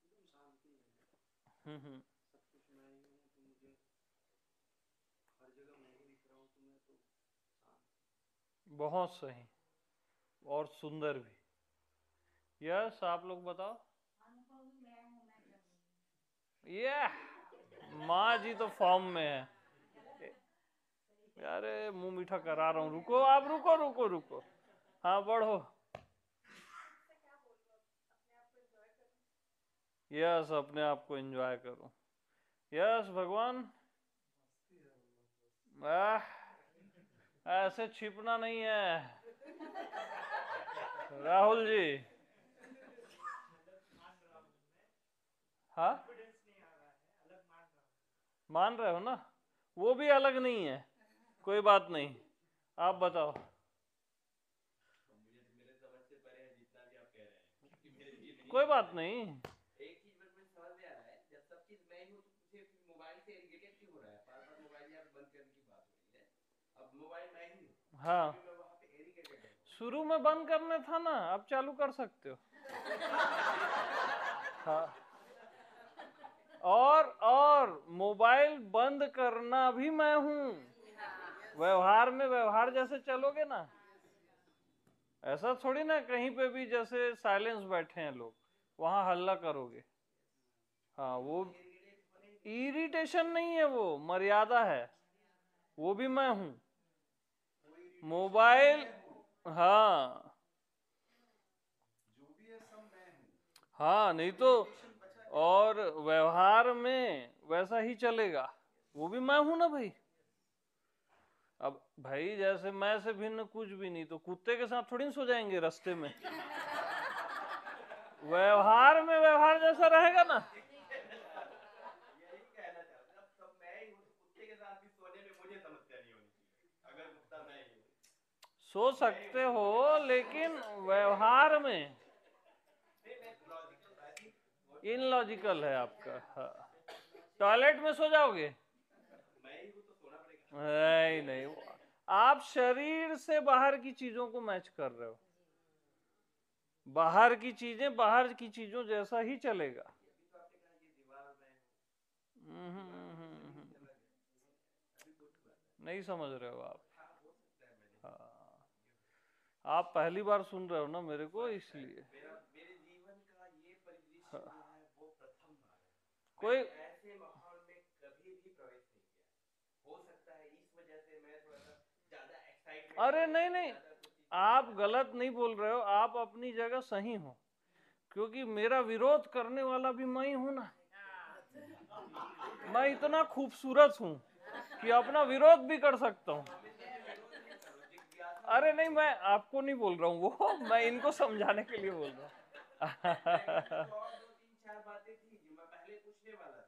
एकदम शांति है, हम्म, सब कुछ मैं ही हूँ तो मुझे हर जगह मैं ही दिख रहा हूँ तो मैं तो शांत। बहुत सही और सुंदर भी। यस, आप लोग बताओ। अनुभव भी मैं हूँ, मैं करूँगी। ये माँ जी तो फॉर्म में है। अरे मुंह मीठा करा रहा हूँ, रुको आप, रुको रुको रुको। हाँ बढ़ो। यस, अपने आप को एंजॉय करो। यस भगवान, ऐसे छिपना नहीं है। राहुल जी, हाँ मान रहे हो ना, वो भी अलग नहीं है, कोई बात नहीं। आप बताओ। मुझे तो मेरे समझ से परे है जितना भी आप कह रहे हैं, क्योंकि मेरे लिए कोई बात नहीं। एक चीज मेरे को समझ में आ रहा है, जब सब चीज मैं ही हूँ तो मुझे फिर मोबाइल से इरिटेट क्यों हो रहा है? बार बार मोबाइल यहाँ बंद करने की बात हो रही है। अब मोबाइल मैं ही हूँ, हाँ, फिर मैं वहाँ पे इरिटेटेड हूँ। शुरू में बंद करना था ना, अब चालू कर सकते हो। हाँ, और मोबाइल बंद करना भी मैं हूं। व्यवहार में व्यवहार जैसे चलोगे ना, ऐसा थोड़ी ना कहीं पे भी जैसे साइलेंस बैठे हैं लोग वहां हल्ला करोगे। हाँ, वो इरिटेशन नहीं है, वो मर्यादा है, वो भी मैं हूं। मोबाइल, हाँ जो भी है सब मैं हूँ। हाँ, नहीं तो और व्यवहार में वैसा ही चलेगा, वो भी मैं हूं ना भाई। अब भाई जैसे मैं से भिन्न कुछ भी नहीं, तो कुत्ते के साथ थोड़ी ना सो जाएंगे रास्ते में। व्यवहार में व्यवहार जैसा रहेगा ना। यही कहना चाहता हूँ, सब मैं ही हूँ तो कुत्ते के साथ भी सोने में मुझे समस्या नहीं होनी चाहिए, अगर कुत्ता मैं ही हूँ। सो सकते हो, लेकिन व्यवहार में इनलॉजिकल है आपका। हाँ, टॉयलेट में सो जाओगे? मैं ही हूँ तो सोना पड़ेगा। नहीं नहीं, आप शरीर से बाहर की चीजों को मैच कर रहे हो। बाहर की चीजें बाहर की चीजों जैसा ही चलेगा। नहीं समझ रहे हो आप। हाँ, आप पहली बार सुन रहे हो ना मेरे को, इसलिए। मेरे जीवन का ये परिदृश्य हाँ। जो है वो प्रथम बार है। कोई मैंने ऐसे माहौल में कभी भी प्रवेश नहीं किया। हो सकता है इस वजह से मैं थोड़ा सा ज्यादा एक्साइटमेंट। अरे नहीं नहीं, आप गलत नहीं बोल रहे हो, आप अपनी जगह सही हो, क्योंकि मेरा विरोध करने वाला भी मैं ही हूं ना। मैं इतना खूबसूरत हूं कि अपना विरोध भी कर सकता हूं। अरे नहीं, मैं आपको नहीं बोल रहा हूँ, वो मैं इनको समझाने के लिए बोल रहा हूँ। और दो तीन चार बातें थी जो मैं पहले पूछने वाला था।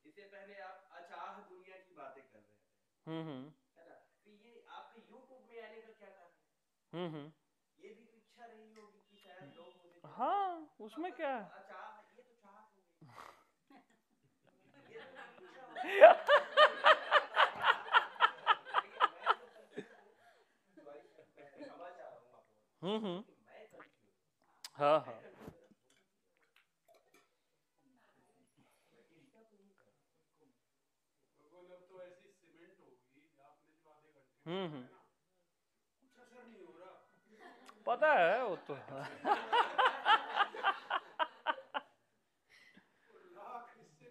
इससे पहले आप अचाह दुनिया की बातें कर रहे थे, है ना? तो ये आपके YouTube में आने का क्या कारण है? ये भी तो इच्छा रही होगी कि शायद लोग मुझे। हाँ, उसमें क्या है? अचाह, ये तो चाहत हो गई। ये तो इच्छा हो गई। क्षमा चाह रहा हूँ आपको। मैं कंफ्यूज। हाँ हाँ, मतलब तो ऐसी सीमेंट होगी आपने जो आधे घंटे में है ना, कुछ असर नहीं हो रहा। पता है वो तो। लाख इससे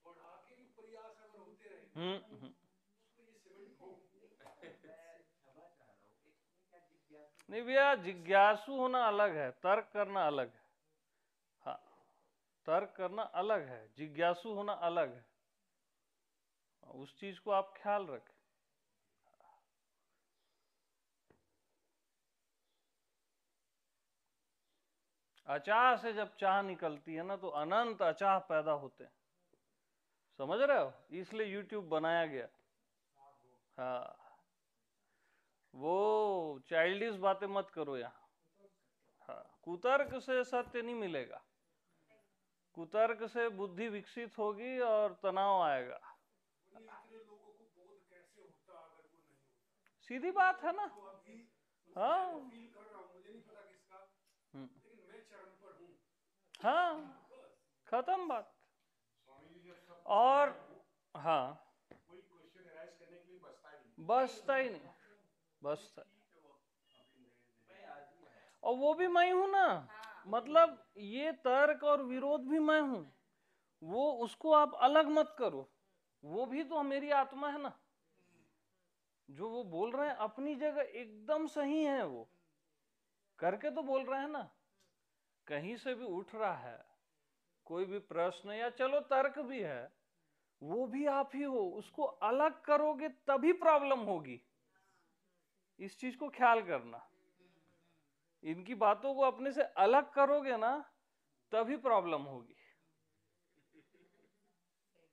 बढ़ा के भी प्रयास अगर होते रहे तो ये सीमेंट हो। क्षमा चाह रहा हूँ, इसमें क्या जिज्ञासा? नहीं भैया, जिज्ञासु होना अलग है, तर्क करना अलग है। हाँ, तर्क करना अलग है, जिज्ञासु होना अलग है। उस चीज को आप ख्याल रखें। अचाह से जब चाह निकलती है ना, तो अनंत अचाह पैदा होते हैं। समझ रहे हो? इसलिए YouTube बनाया गया। हाँ, वो चाइल्डिश बातें मत करो यहाँ। हाँ, कुतर्क से सत्य नहीं मिलेगा। कुतर्क से बुद्धि विकसित होगी और तनाव आएगा। इतने लोगों को बोध कैसे होता अगर वो नहीं होता? सीधी बात है ना। तो अभी हाँ, फील कर रहा हूँ, मुझे नहीं पता किसका, लेकिन मैं चरण पर हूँ। हाँ, खत्म बात। स्वामी जी जब सब और हाँ, कोई क्वेश्चन राइज करने के लिए बचता ही नहीं। बसता ही नहीं, बसता। और वो भी मैं हूं ना, मतलब ये तर्क और विरोध भी मैं हूं। वो उसको आप अलग मत करो, वो भी तो मेरी आत्मा है ना। जो वो बोल रहे हैं अपनी जगह एकदम सही है, वो करके तो बोल रहे हैं ना। कहीं से भी उठ रहा है कोई भी प्रश्न या चलो तर्क भी है, वो भी आप ही हो। उसको अलग करोगे तभी प्रॉब्लम होगी। इस चीज को ख्याल करना। इनकी बातों को अपने से अलग करोगे ना, तभी प्रॉब्लम होगी।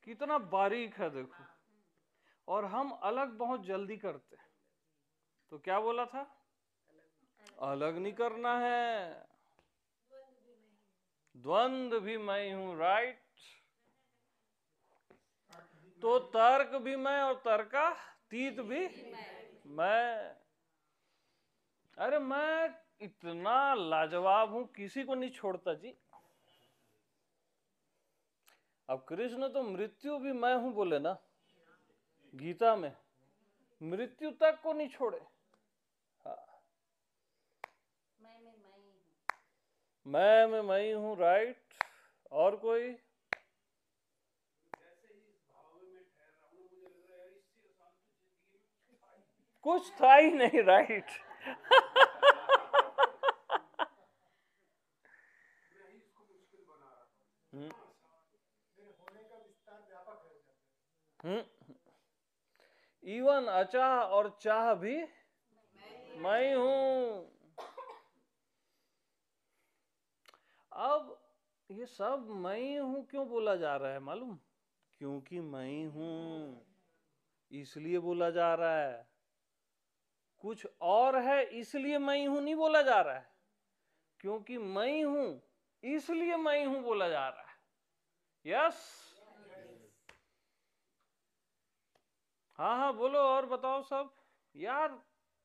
कितना बारीक है देखो। और हम अलग बहुत जल्दी करते हैं। तो क्या बोला था? अलग नहीं करना है, द्वंद्व भी मैं हूं, राइट। तो तर्क भी मैं और तर्कातीत भी मैं। अरे मैं इतना लाजवाब हूं, किसी को नहीं छोड़ता जी। अब कृष्ण तो मृत्यु भी मैं हूं बोले ना गीता में, मृत्यु तक को नहीं छोड़े। हाँ, मैं ही हूं, राइट। और कोई? कुछ था ही नहीं, राइट। इवन अचाह और चाह भी मैं ही हूं। अब ये सब मैं ही हूं क्यों बोला जा रहा है मालूम? क्योंकि मैं ही हूं इसलिए बोला जा रहा है। कुछ और है इसलिए मैं ही हूं नहीं बोला जा रहा है। क्योंकि मैं ही हूं इसलिए मैं ही हूं बोला जा रहा है। यस। हाँ हाँ बोलो और बताओ सब। यार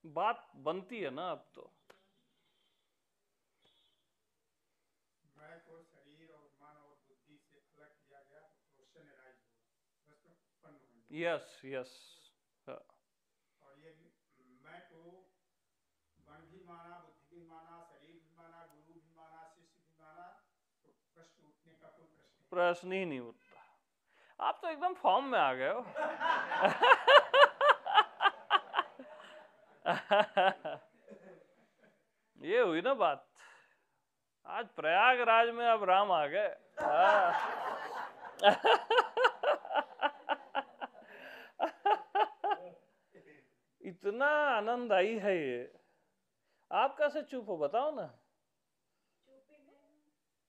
बात बनती है ना अब तो। मैं को शरीर और मन और बुद्धि से अलग किया गया तो क्वेश्चन अराइज हुआ, प्रश्न उत्पन्न होंगे। Yes yes. और ये मैं को मन भी माना, बुद्धि भी माना, शरीर भी माना, गुरु भी माना, शिष्य भी माना, तो प्रश्न उठने का कोई प्रश्न ही नहीं उठता। आप तो एकदम फॉर्म में आ गए हो। ये हुई ना बात। आज प्रयागराज में अब राम आ गए। इतना आनंद आई है ये। आप कैसे चुप हो बताओ ना।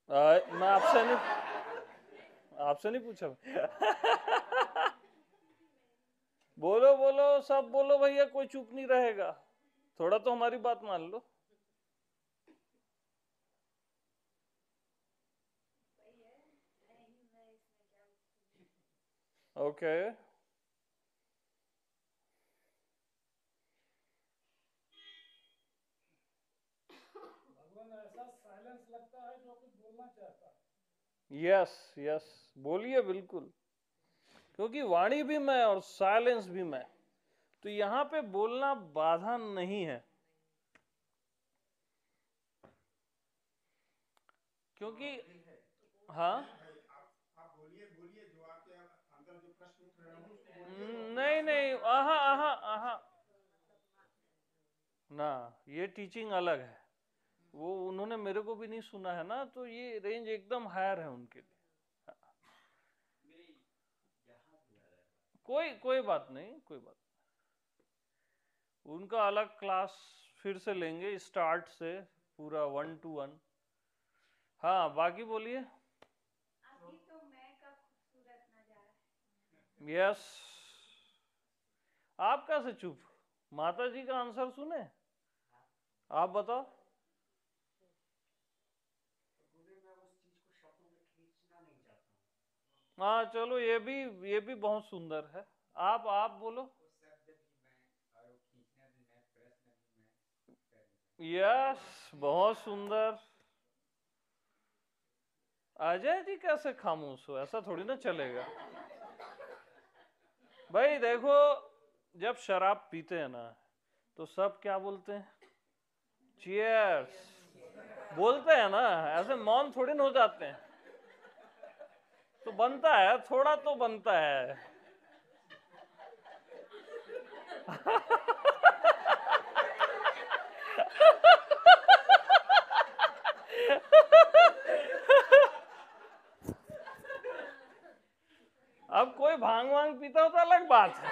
मैं आपसे नहीं पूछा। बोलो बोलो सब बोलो भैया, कोई चुप नहीं रहेगा। थोड़ा तो हमारी बात मान लो। ओके भगवान ऐसा साइलेंस लगता है जो कुछ बोलना चाहता है। यस यस बोलिए बिल्कुल। क्योंकि वाणी भी मैं और साइलेंस भी मैं, तो यहां पे बोलना बाधा नहीं है। क्योंकि हाँ आप बोलिए बोलिए, जो आपके अंदर जो प्रश्न उठ रहे हैं उसको बोलिए। नहीं नहीं आहा आहा आहा ना, ये टीचिंग अलग है। वो उन्होंने मेरे को भी नहीं सुना है ना, तो ये रेंज एकदम हायर है उनके लिए। कोई बात नहीं, कोई बात नहीं। उनका अलग क्लास फिर से लेंगे स्टार्ट से, पूरा 1 to 1। हाँ बाकी बोलिए। अभी तो मैं का खूबसूरत नजारा। यस। आप कैसे चुप? माता जी का आंसर सुने। आप बताओ। हाँ चलो ये भी बहुत सुंदर है। आप बोलो। यस बहुत सुंदर। अजय जी कैसे खामोश हो? ऐसा थोड़ी ना चलेगा भाई। देखो जब शराब पीते हैं ना तो सब क्या बोलते हैं? चीयर्स बोलते हैं ना। ऐसे मौन थोड़ी ना हो जाते हैं। तो बनता है, थोड़ा तो बनता है। अब कोई भांग वांग पीता हो तो अलग बात है।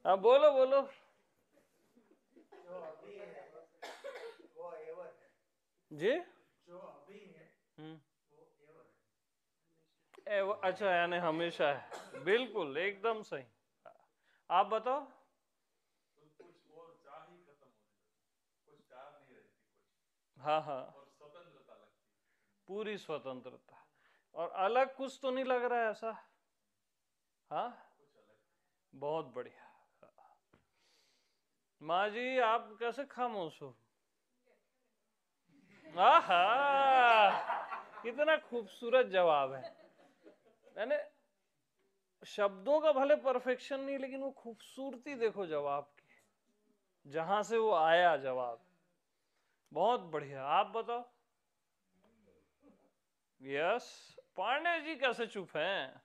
हाँ बोलो बोलो। जी जो अभी है अच्छा यानी हमेशा है। बिल्कुल एकदम सही। आप बताओ। हाँ हाँ, और स्वतंत्रता लगती है। पूरी स्वतंत्रता। और अलग कुछ तो नहीं लग रहा है ऐसा? हाँ, कुछ अलग। बहुत बढ़िया। माँ जी आप कैसे खामोश हो? आहा, कितना खूबसूरत जवाब है। मैंने शब्दों का भले परफेक्शन नहीं, लेकिन वो खूबसूरती देखो जवाब की, जहां से वो आया जवाब। बहुत बढ़िया। आप बताओ। यस, पांडे जी कैसे चुप हैं?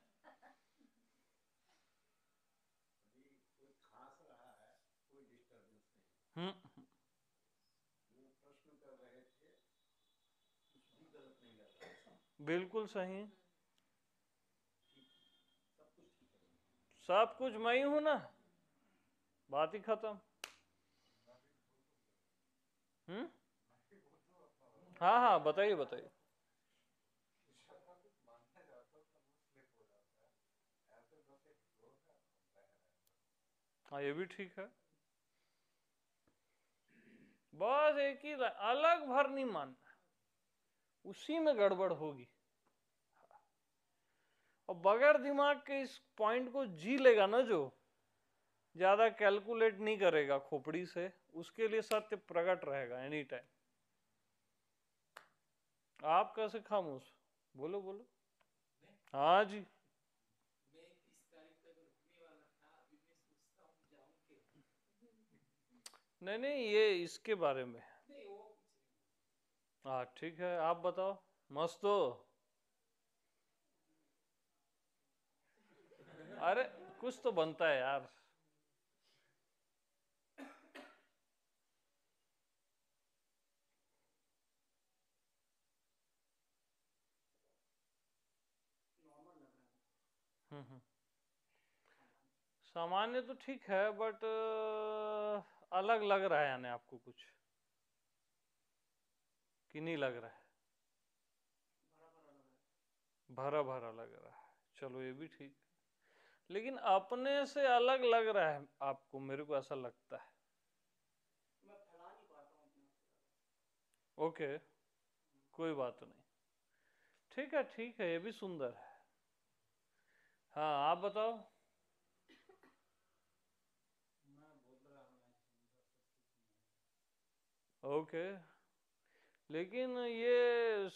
कोई खास रहा है, कोई डिस्टर्बेंस नहीं। हम्म, वो प्रश्न कर रहे थे, कुछ भी गलत नहीं लग रहा। बिल्कुल सही। सब कुछ ठीक है। सब कुछ मैं ही हूं ना, बात ही खत्म। हम्म, हाँ हाँ, बताइए बताइए। हाँ, ये भी ठीक है। बस एक ही अलग भर नहीं मानना, उसी में गड़बड़ होगी। और बगैर दिमाग के इस पॉइंट को जी लेगा ना जो, ज्यादा कैलकुलेट नहीं करेगा खोपड़ी से, उसके लिए सत्य प्रकट रहेगा एनी टाइम। आप कैसे खामोश? बोलो बोलो। हाँ जी। मैं 30 तारीख तक रुकने वाला था, अभी मैं सोचता हूँ जाऊँ के। नहीं नहीं, ये इसके बारे में। नहीं वो कुछ नहीं। हाँ ठीक है, आप बताओ। मस्त हो? अरे कुछ तो बनता है यार। नॉर्मल लग रहा है। हम्म, सामान्य तो ठीक है, बट अलग लग रहा है यानी आपको कुछ, कि नहीं लग रहा है? भरा भरा लग रहा है। भरा भरा लग रहा है, चलो ये भी ठीक है। लेकिन अपने से अलग लग रहा है आपको, मेरे को ऐसा लगता है। मैं फैला नहीं पाता हूँ अपने आप से। ओके, कोई बात नहीं। ठीक है, ये भी सुंदर है। हाँ, आप बताओ। मैं बोल रहा हूँ आज सुंदर सब कुछ नहीं है। ओके, लेकिन ये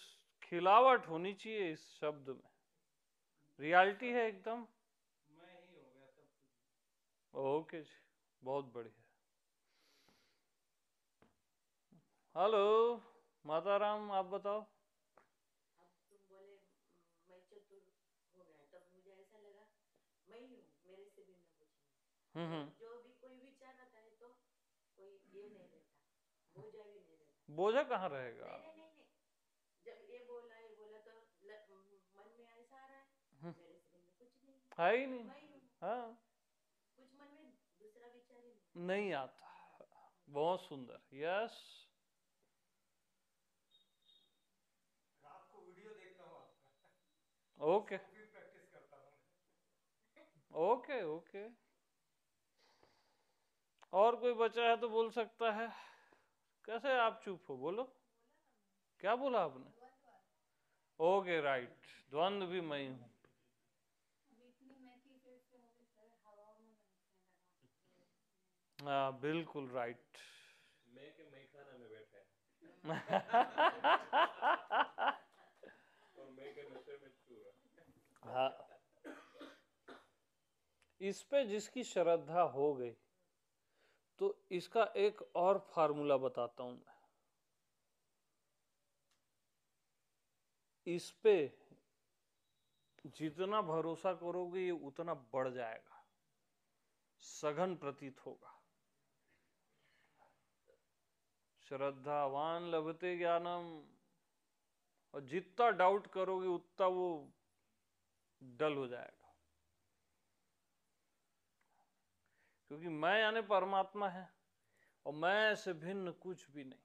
खिलावट होनी चाहिए इस शब्द में, रियलिटी है एकदम। मैं ही हो गया सब कुछ। ओके जी, बहुत बढ़िया। हेलो माता राम, आप बताओ। अब तुम बोले मैं चतुर हो गया, तब मुझे ऐसा लगा मैं ही हूँ, मेरे से भिन्न कुछ नहीं। हम्म, जो भी कोई विचार आता है तो कोई ये नहीं रहता, बोझा भी नहीं रहता। बोझा कहाँ रहेगा? नहीं नहीं नहीं नहीं, जब ये बोला तो मन में ऐसा आ रहा है मेरे से भिन्न कुछ नहीं है ही नहीं। मैं ही हूँ। हाँ, कुछ मन में दूसरा विचार ही नहीं। नहीं आता। बहुत सुंदर, यस। रात को वीडियो देखता हूँ आपका, ओके वो भी प्रैक्टिस करता हूँ। Okay okay. और कोई बचा है तो बोल सकता है। कैसे आप चुप हो? बोलो, क्या बोला आपने? ओके राइट, द्वंद्व भी मैं हूँ। अभी इतनी महकी से मुझे सारे हवाओं में महकने लगा। हाँ बिल्कुल राइट। मैं के मैं खाना में बैठा है और मैं के नशे में छू रहा। हाँ, इस पे जिसकी श्रद्धा हो गई तो इसका एक और फार्मूला बताता हूं मैं। इस पे जितना भरोसा करोगे ये उतना बढ़ जाएगा, सघन प्रतीत होगा। श्रद्धावान लभते ज्ञानम, और जितना डाउट करोगे उतना वो डल हो जाएगा, क्योंकि मैं यानी परमात्मा है और मैं से भिन्न कुछ भी नहीं।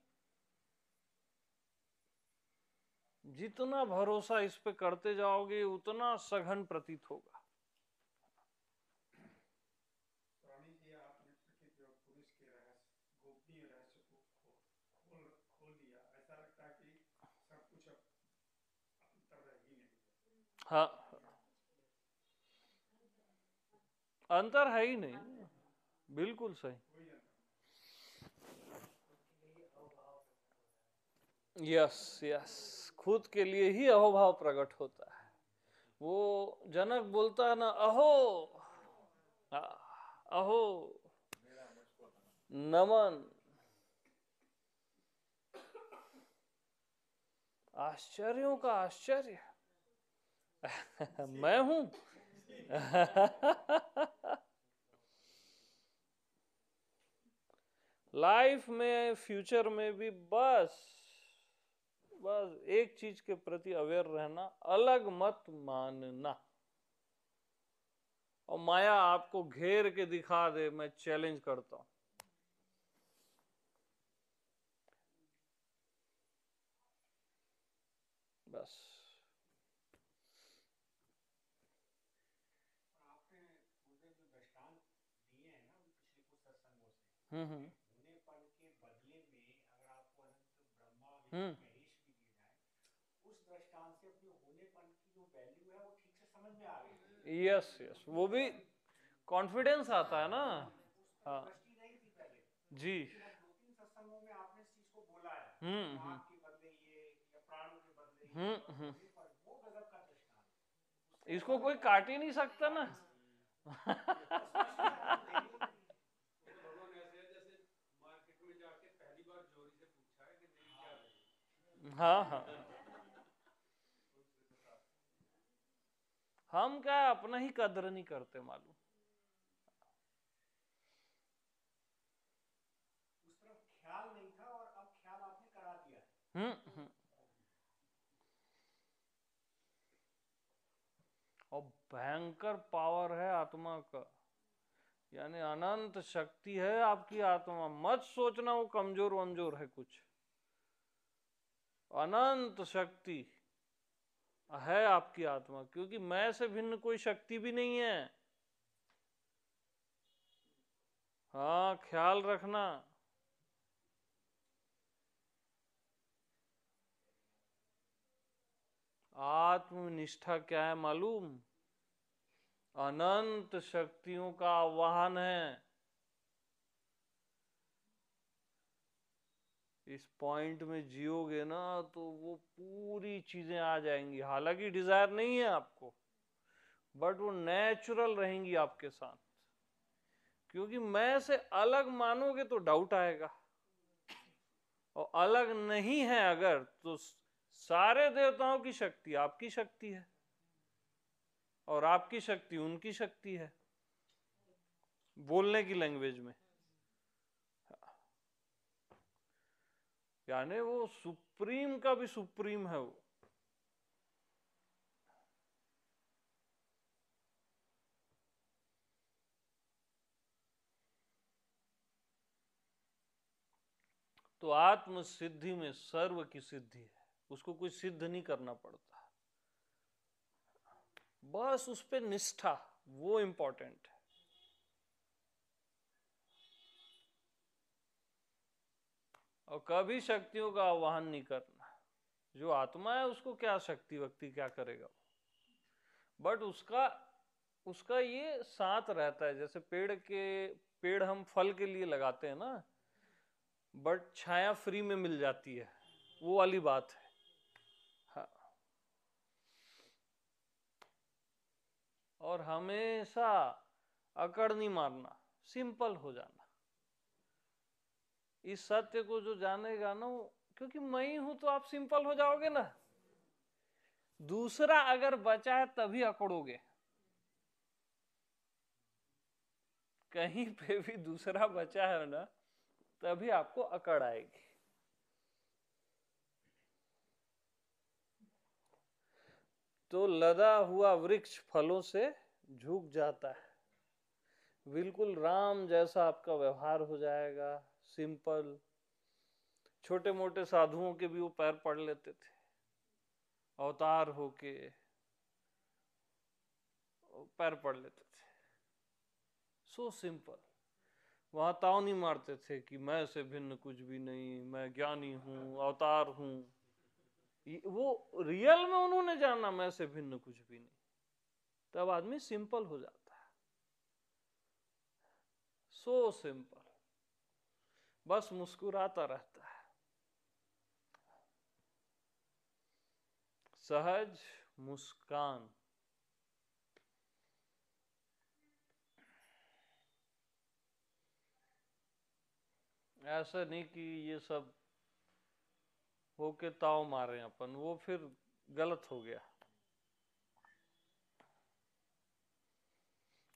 जितना भरोसा इस पे करते जाओगे उतना सघन प्रतीत होगा। स्वामी जी, आपने प्रकृति और पुरुष के रहस्य, गोपनीय रहस्य को खोल दिया। ऐसा लगता हाँ, अंतर है ही नहीं, बिल्कुल सही। यस यस, खुद के लिए ही अहोभाव प्रकट होता है। वो जनक बोलता है ना, अहो अहो नमन, आश्चर्यों का आश्चर्य मैं हूं। लाइफ में, फ्यूचर में भी बस एक चीज के प्रति अवेयर रहना, अलग मत मानना। और माया आपको घेर के दिखा दे, मैं चैलेंज करता हूं। बस आपने मुझे जो दृष्टांत दिए हैं ना पिछले कुछ सत्संगों से, होनेपन के बदले में अगर आपको अनंत ब्रह्मा विष्णु महेश भी दिए जाए, उस दृष्टांत से अपने होनेपन की जो वैल्यू है वो ठीक से समझ में आ गई। यस यस, वो भी कॉन्फिडेंस आता है ना। हाँ दृष्टि नहीं थी पहले जी। दो तीन सत्संगों में आपने इस चीज को बोला है, आँख के बदले ये या प्राणों के बदले ये, वो गजब का दृष्टांत। इसको कोई काट ही नहीं सकता ना। हाँ हाँ, हम क्या अपना ही कदर नहीं करते मालूम। उस तरफ ख्याल नहीं था और अब ख्याल आपने करा दिया है। और भयंकर पावर है आत्मा का, यानी अनंत शक्ति है आपकी आत्मा। मत सोचना वो कमजोर वमजोर है कुछ, अनंत शक्ति है आपकी आत्मा, क्योंकि मैं से भिन्न कोई शक्ति भी नहीं है। हाँ, ख्याल रखना। आत्मनिष्ठा क्या है मालूम? अनंत शक्तियों का आवाहन है। इस पॉइंट में जियोगे ना तो वो पूरी चीजें आ जाएंगी। हालांकि डिजायर नहीं है आपको, बट वो नेचुरल रहेंगी आपके साथ। क्योंकि मैं से अलग मानोगे तो डाउट आएगा, और अलग नहीं है अगर तो सारे देवताओं की शक्ति आपकी शक्ति है और आपकी शक्ति उनकी शक्ति है, बोलने की लैंग्वेज में। यानी वो सुप्रीम का भी सुप्रीम है वो। तो आत्म सिद्धि में सर्व की सिद्धि है, उसको कोई सिद्ध नहीं करना पड़ता, बस उस पे निष्ठा, वो इंपॉर्टेंट है। और कभी शक्तियों का आह्वान नहीं करना। जो आत्मा है उसको क्या शक्ति वक्ति क्या करेगा, बट उसका ये साथ रहता है। जैसे पेड़ हम फल के लिए लगाते हैं ना, बट छाया फ्री में मिल जाती है, वो वाली बात है। हाँ, और हमेशा अकड़ नहीं मारना, सिंपल हो जाना। इस सत्य को जो जानेगा ना, क्योंकि मैं ही हूं, तो आप सिंपल हो जाओगे ना। दूसरा अगर बचा है तभी अकड़ोगे, कहीं पे भी दूसरा बचा है ना तभी आपको अकड़ आएगी। तो लदा हुआ वृक्ष फलों से झुक जाता है। बिल्कुल राम जैसा आपका व्यवहार हो जाएगा, सिंपल। छोटे मोटे साधुओं के भी वो पैर पड़ लेते थे, अवतार होके पैर पड़ लेते थे। So simple. वहां ताव नहीं मारते थे कि मैं से भिन्न कुछ भी नहीं, मैं ज्ञानी हूं, अवतार हूं। वो रियल में उन्होंने जाना मैं से भिन्न कुछ भी नहीं, तब आदमी सिंपल हो जाता है। सो सिंपल, बस मुस्कुराता रहता है, सहज मुस्कान। ऐसा नहीं कि ये सब होके ताव मारे अपन, वो फिर गलत हो गया,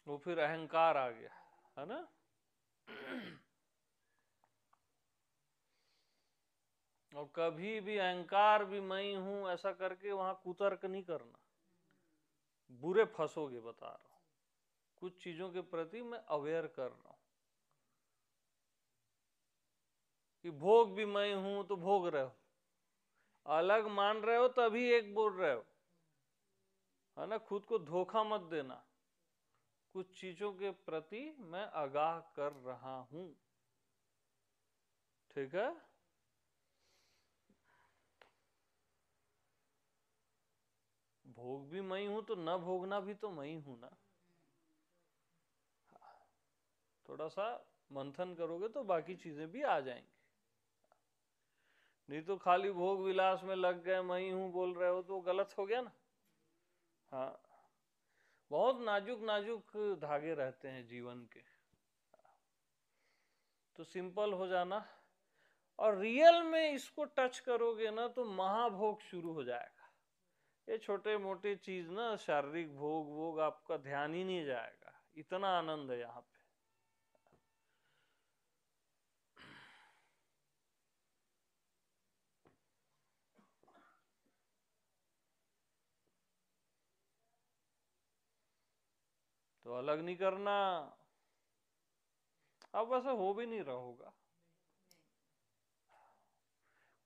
वो फिर अहंकार आ गया, है ना। और कभी भी अहंकार भी मैं हूं ऐसा करके वहां कुतर्क नहीं करना, बुरे फंसोगे, बता रहा हूं। कुछ चीजों के प्रति मैं अवेयर कर रहा हूं कि भोग भी मैं हूं तो भोग रहे हो, अलग मान रहे हो तभी एक बोल रहे हो, है ना। खुद को धोखा मत देना, कुछ चीजों के प्रति मैं आगाह कर रहा हूं, ठीक है। भोग भी मैं हूं तो न भोगना भी तो मैं हूं ना। थोड़ा सा मंथन करोगे तो बाकी चीजें भी आ जाएंगी, नहीं तो खाली भोग विलास में लग गए, मैं हूं बोल रहे हो तो गलत हो गया ना। हाँ, बहुत नाजुक नाजुक धागे रहते हैं जीवन के, तो सिंपल हो जाना। और रियल में इसको टच करोगे ना तो महाभोग शुरू हो जाएगा। ये छोटे मोटे चीज ना, शारीरिक भोग वोग आपका ध्यान ही नहीं जाएगा, इतना आनंद है यहाँ पे। तो अलग नहीं करना, अब वैसा हो भी नहीं रहा होगा।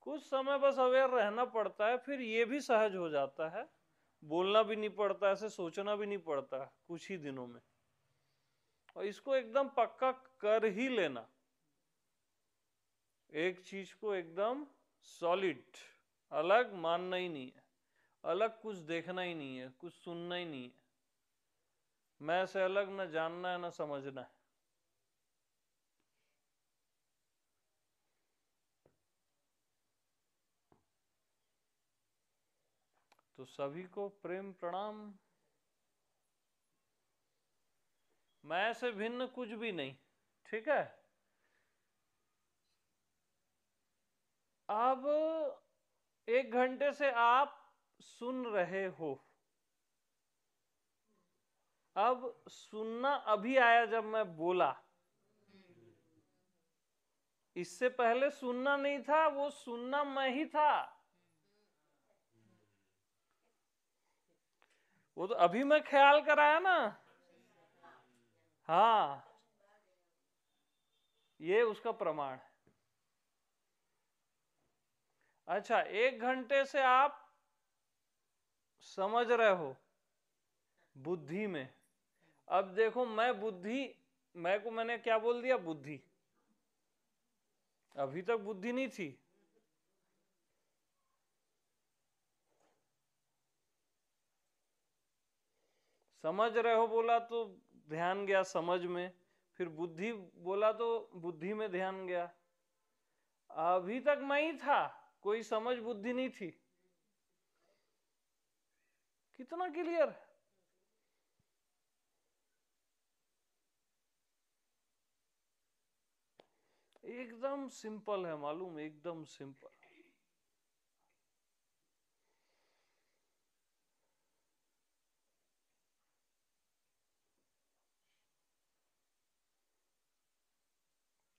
कुछ समय बस अवेयर रहना पड़ता है, फिर ये भी सहज हो जाता है, बोलना भी नहीं पड़ता, ऐसे सोचना भी नहीं पड़ता कुछ ही दिनों में। और इसको एकदम पक्का कर ही लेना, एक चीज को एकदम सॉलिड, अलग मानना ही नहीं है, अलग कुछ देखना ही नहीं है, कुछ सुनना ही नहीं है, मैं से अलग न जानना है न समझना है। तो सभी को प्रेम प्रणाम। मैं से भिन्न कुछ भी नहीं, ठीक है। अब 1 घंटे से आप सुन रहे हो, अब सुनना अभी आया जब मैं बोला, इससे पहले सुनना नहीं था, वो सुनना मैं ही था। वो तो अभी मैं ख्याल कराया ना। हाँ, ये उसका प्रमाण है। अच्छा, 1 घंटे से आप समझ रहे हो बुद्धि में। अब देखो, मैं बुद्धि, मैं को मैंने क्या बोल दिया, बुद्धि। अभी तक बुद्धि नहीं थी। समझ रहे हो बोला तो ध्यान गया समझ में, फिर बुद्धि बोला तो बुद्धि में ध्यान गया। अभी तक मैं ही था, कोई समझ बुद्धि नहीं थी। कितना क्लियर। एकदम सिंपल है, मालूम, एकदम सिंपल।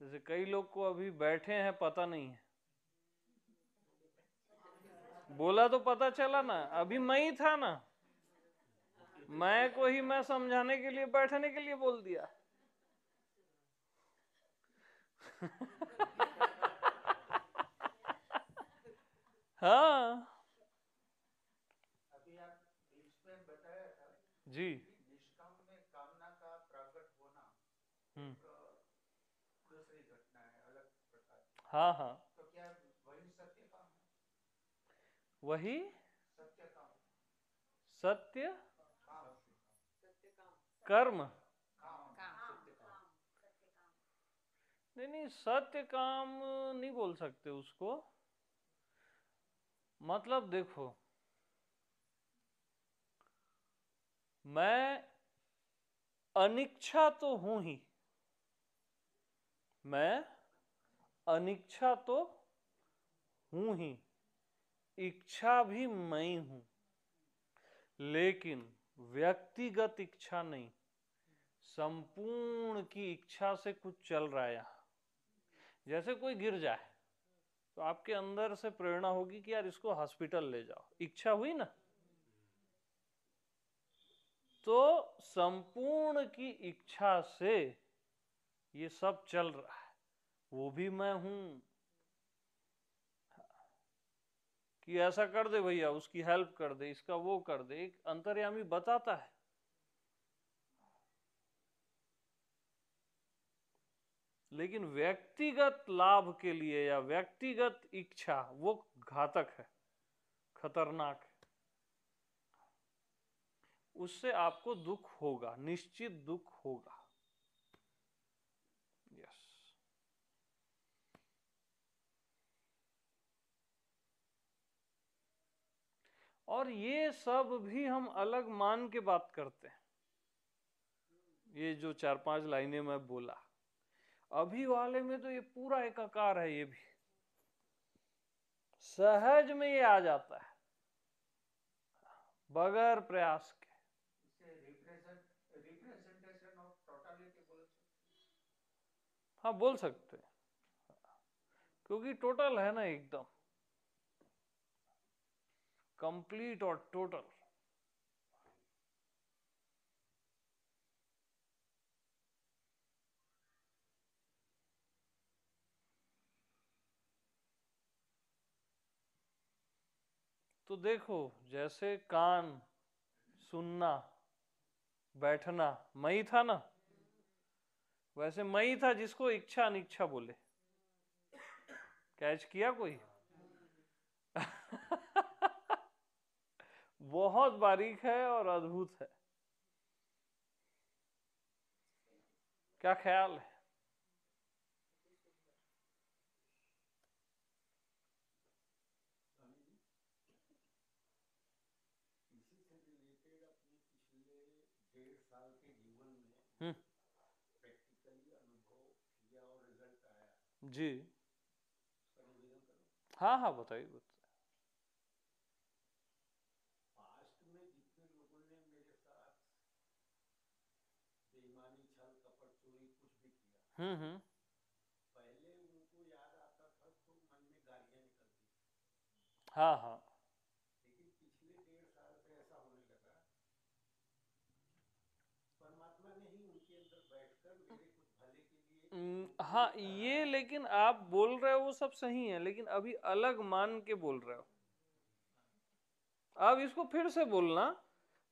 जैसे कई लोग को अभी बैठे हैं पता नहीं है, बोला तो पता चला ना, अभी मैं ही था ना, मैं को ही मैं समझाने के लिए बैठने के लिए बोल दिया। हाँ अभी आप बीच में बताया था जी। निष्काम में कामना का प्रकट होना दूसरी घटना है, अलग प्रकार की। हाँ हाँ, तो क्या वही सत्य काम है? वही सत्य काम, सत्य काम, कर्म। सत्य काम। नहीं, सत्य काम नहीं बोल सकते उसको। मतलब देखो, मैं अनिच्छा तो हूं ही, मैं अनिच्छा तो हूं ही, इच्छा भी मैं हूं, लेकिन व्यक्तिगत इच्छा नहीं, संपूर्ण की इच्छा से कुछ चल रहा है यहां। जैसे कोई गिर जाए तो आपके अंदर से प्रेरणा होगी कि यार इसको हॉस्पिटल ले जाओ, इच्छा हुई ना। तो संपूर्ण की इच्छा से ये सब चल रहा है, वो भी मैं हूं कि ऐसा कर दे भैया, उसकी हेल्प कर दे, इसका वो कर दे, एक अंतर्यामी बताता है। लेकिन व्यक्तिगत लाभ के लिए या व्यक्तिगत इच्छा, वो घातक है, खतरनाक है। उससे आपको दुख होगा, निश्चित दुख होगा। यस। और ये सब भी हम अलग मान के बात करते हैं। ये जो 4-5 लाइनें मैं बोला, अभी वाले में तो ये पूरा एकाकार है, ये भी सहज में ये आ जाता है बगैर प्रयास के। इसे रिप्रेजेंटेशन ऑफ टोटलिटी बोल सकते हैं। हाँ, बोल सकते हैं, क्योंकि टोटल है ना, एकदम कंप्लीट और टोटल। तो देखो, जैसे कान, सुनना, बैठना मई था ना, वैसे मई था जिसको इच्छा अनिच्छा बोले। कैच किया कोई? बहुत बारीक है और अद्भुत है। क्या ख्याल है? इसी से रिलेटेड अपने पिछले 1.5 साल के जीवन में प्रैक्टिकली अनुभव किया और रिजल्ट आया जी। उसका निवेदन करो। हाँ हाँ, बताइए। पास्ट में जितने लोगों ने मेरे साथ बेईमानी, छल, कपट, चोरी कुछ भी किया, पहले उनको याद आता था तो मन में गालियां निकलती थी। हाँ हाँ। लेकिन पिछले 1.5 साल से ऐसा होने लगा, परमात्मा ने ही उनके अंदर बैठकर मेरे कुछ भले के लिए हाँ, ये लेकिन आप बोल रहे हो वो सब सही है, लेकिन अभी अलग मान के बोल रहे हो। अब इसको फिर से बोलना,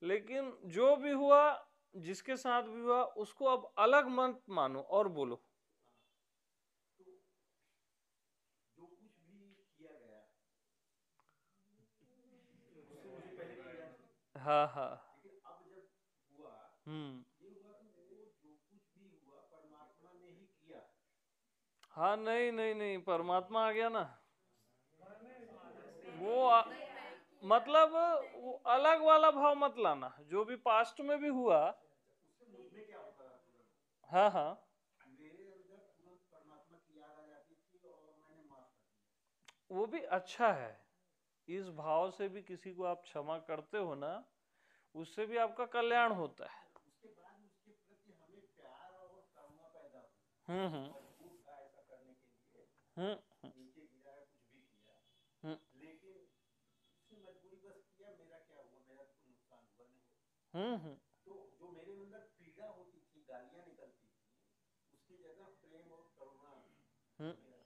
लेकिन जो भी हुआ, जिसके साथ भी हुआ, उसको अब अलग मत मानो और बोलो। तो जो कुछ भी किया गया उससे मुझे पहले पीड़ा थी। हाँ हाँ। लेकिन अब जब हुआ, ये हुआ कि वो जो कुछ भी हुआ परमात्मा ने ही किया। हाँ, नहीं नहीं नहीं, परमात्मा आ गया ना। वो मतलब वो अलग वाला भाव मत लाना, जो भी पास्ट में भी हुआ। उससे मुझ में क्या होता था तुरंत? हाँ हाँ, मेरे अंदर तुरंत परमात्मा की याद आ जाती थी और मैंने माफ कर दिया। वो भी अच्छा है। इस भाव से भी किसी को आप क्षमा करते हो ना, उससे भी आपका कल्याण होता है। उसके बाद उसके प्रति हमें प्यार और करुणा पैदा हुई। मजबूर था ऐसा करने के लिए, नीचे गिरा है, कुछ भी किया, लेकिन उसने मजबूरी बस किया। मेरा क्या हुआ? मेरा तो कोई नुकसान हुआ नहीं। तो जो मेरे अंदर पीड़ा होती थी, गालियां निकलती थी, उसकी जगह प्रेम और करुणा मेरा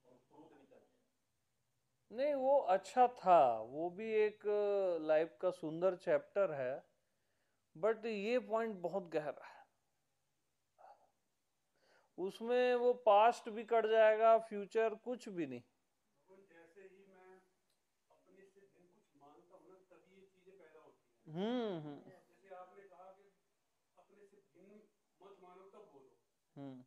और क्रोध निकल गया। नहीं, वो अच्छा था, वो भी एक लाइफ का सुंदर चैप्टर है, बट ये पॉइंट बहुत गहरा है। उसमें वो पास्ट भी कट जाएगा, फ्यूचर कुछ भी नहीं। जैसे ही मैं अपने से जैसे आपने कहा कि अपने से भिन्न मत मानो तब बोलो,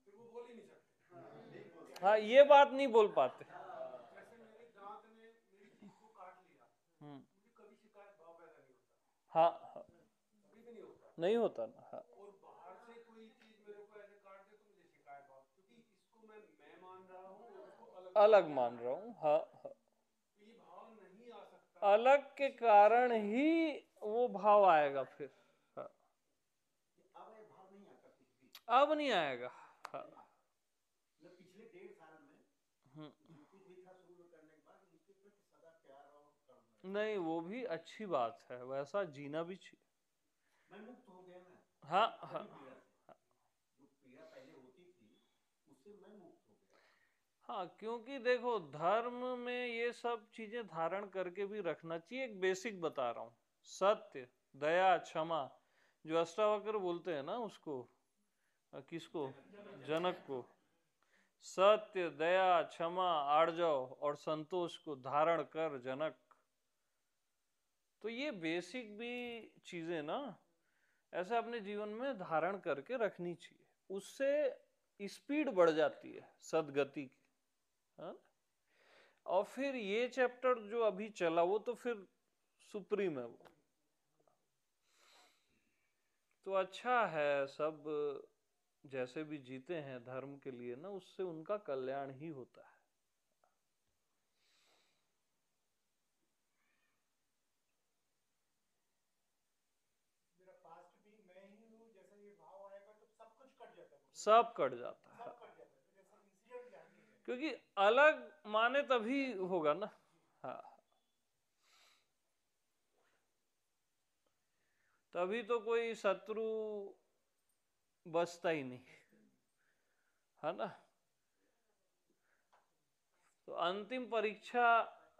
फिर वो बोल ही नहीं सकते। हाँ, ये बात नहीं बोल पाते। जैसे मेरे दांत ने मेरी जीभ को काट लिया, मुझे कभी शिकायत भाव पैदा नहीं होता। हाँ, कभी भी नहीं होता। नहीं होता ना। हाँ। और बाहर से कोई चीज मेरे को ऐसे काट दे तो मुझे शिकायत भाव, क्योंकि इसको मैं मान रहा हूँ और उसको अलग मान रहा हूँ। हाँ, हाँ। ये भाव नहीं आ सकता। अलग के कारण ही वो भाव आएगा फिर। हाँ। अब ये भाव नहीं आता कुछ भी। अब नहीं आएगा। हाँ। पिछले 1.5 साल में जो कुछ भी था शुरू करने के बाद उसके प्रति सदा प्यार और करुणा। नहीं, वो भी अच्छी बात है, वैसा जीना भी चाहिए। मैं मुक्त हो गया ना। हाँ, हाँ। जो पीड़ा पहले होती थी उससे मैं मुक्त हो गया। हाँ, क्योंकि देखो धर्म में ये सब चीजें धारण करके भी रखना चाहिए। एक बेसिक बता रहा हूँ, सत्य, दया, क्षमा, जो अष्टावक्र बोलते हैं ना उसको, किसको? जनक को। सत्य, दया, क्षमा, आर्जव और संतोष को धारण कर जनक। तो ये बेसिक भी चीजें ना ऐसे अपने जीवन में धारण करके रखनी चाहिए, उससे स्पीड बढ़ जाती है सदगति की। हाँ? और फिर ये चैप्टर जो अभी चला वो तो फिर सुप्रीम है वो। तो अच्छा है, सब जैसे भी जीते हैं धर्म के लिए ना, उससे उनका कल्याण ही होता है। मेरा पास्ट भी मैं ही हूँ, जैसा ये भाव आएगा तो सब कुछ कट जाता है। सब कट जाता है। सब कट जाता है, जैसा इंसिडेंट जानी है। क्योंकि अलग माने तभी होगा ना। हाँ, तभी तो कोई शत्रु बचता ही नहीं, है ना। तो अंतिम परीक्षा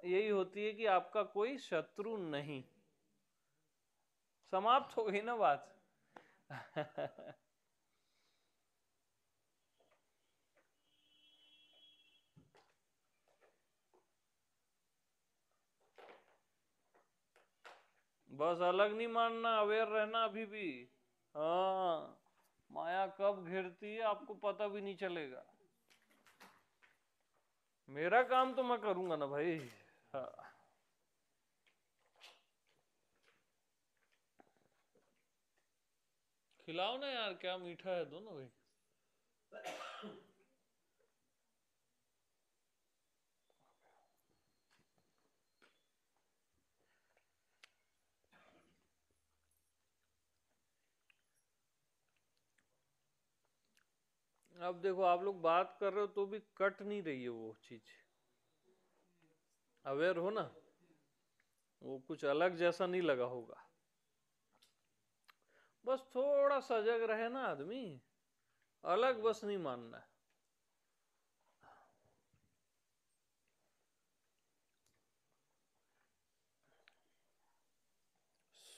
यही होती है कि आपका कोई शत्रु नहीं। समाप्त हो गई ना बात। बस अलग नहीं मानना, अवेयर रहना अभी भी। हाँ, माया कब घेरती है आपको पता भी नहीं चलेगा। मेरा काम तो मैं करूंगा ना भाई। हाँ। खिलाओ ना यार, क्या मीठा है दोनों भाई। अब देखो आप लोग बात कर रहे हो तो भी कट नहीं रही है वो चीज। अवेयर हो ना, वो कुछ अलग जैसा नहीं लगा होगा। बस थोड़ा सजग रहे ना आदमी, अलग बस नहीं मानना है।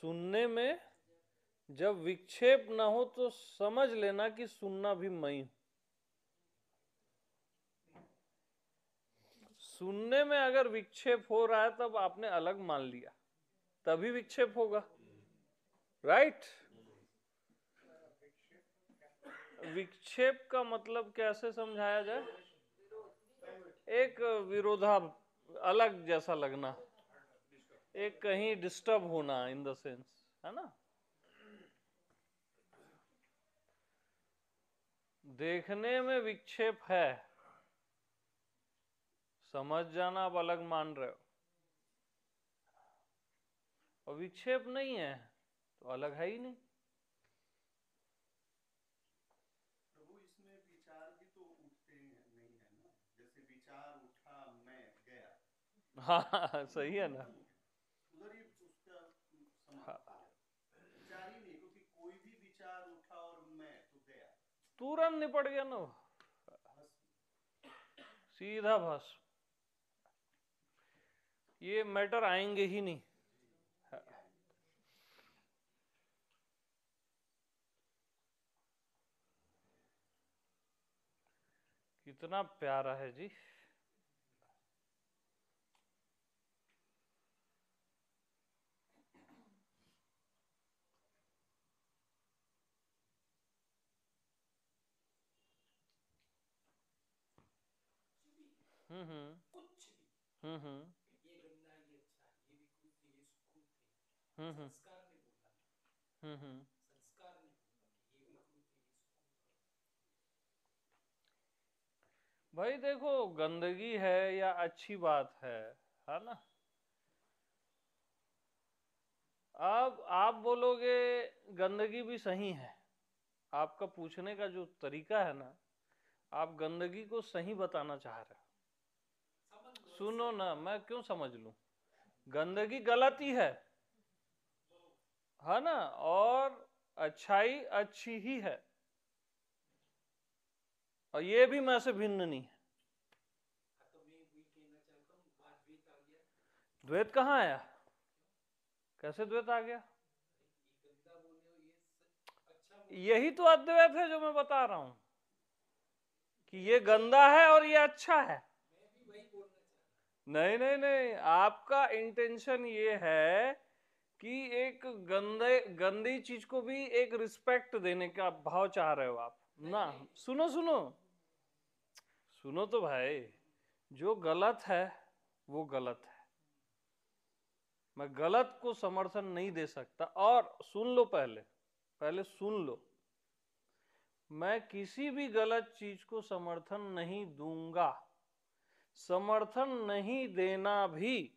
सुनने में जब विक्षेप ना हो तो समझ लेना कि सुनना भी मैं हूं। सुनने में अगर विक्षेप हो रहा है तब आपने अलग मान लिया, तभी विक्षेप होगा। राइट? विक्षेप का मतलब कैसे समझाया जाए? एक विरोधा, अलग जैसा लगना, एक कहीं डिस्टर्ब होना इन द सेंस, है ना। देखने में विक्षेप है, समझ जाना आप अलग मान रहे हो। और विक्षेप नहीं है तो अलग है ही नहीं। प्रभु इसमें विचार भी तो उठते नहीं है ना, जैसे विचार उठा मैं गया। हाँ, सही है ना। उधर ही उसका हाँ। समाप्त हो गया। विचार ही नहीं, क्योंकि कोई भी विचार उठा और मैं तो गया, तुरंत निपट गया ना, सीधा भस्म। ये मैटर आएंगे ही नहीं। कितना प्यारा है जी। कुछ भी, ये गंदा ये अच्छा, ये विकृत है ये सुकृत है, संस्कार ने बोला, संस्कार ने बोला कि ये विकृत है ये सुकृत है। भाई देखो, गंदगी है या अच्छी बात है ना। अब आप बोलोगे गंदगी भी सही है, आपका पूछने का जो तरीका है ना, आप गंदगी को सही बताना चाह रहे हो। सुनो ना, मैं क्यों समझ लूं, गंदगी गलती है ना, और अच्छाई अच्छी ही है, और ये भी मैं से भिन्न नहीं है। तो मैं वही कहना चाहता हूँ, बात द्वैत आ गया। द्वैत कहाँ आया, कैसे द्वैत आ गया? ये गंदा बोले ये अच्छा यही तो अद्वैत है जो मैं बता रहा हूं, कि ये गंदा है और ये अच्छा है। मैं भी वही बोलना चाहता। नहीं नहीं नहीं, आपका इंटेंशन ये है कि एक गंदी चीज को भी एक रिस्पेक्ट देने का भाव चाह रहे हो आप ना। सुनो सुनो सुनो तो भाई, जो गलत है वो गलत है, मैं गलत को समर्थन नहीं दे सकता। और सुन लो, पहले सुन लो, मैं किसी भी गलत चीज को समर्थन नहीं दूंगा, समर्थन नहीं देना भी,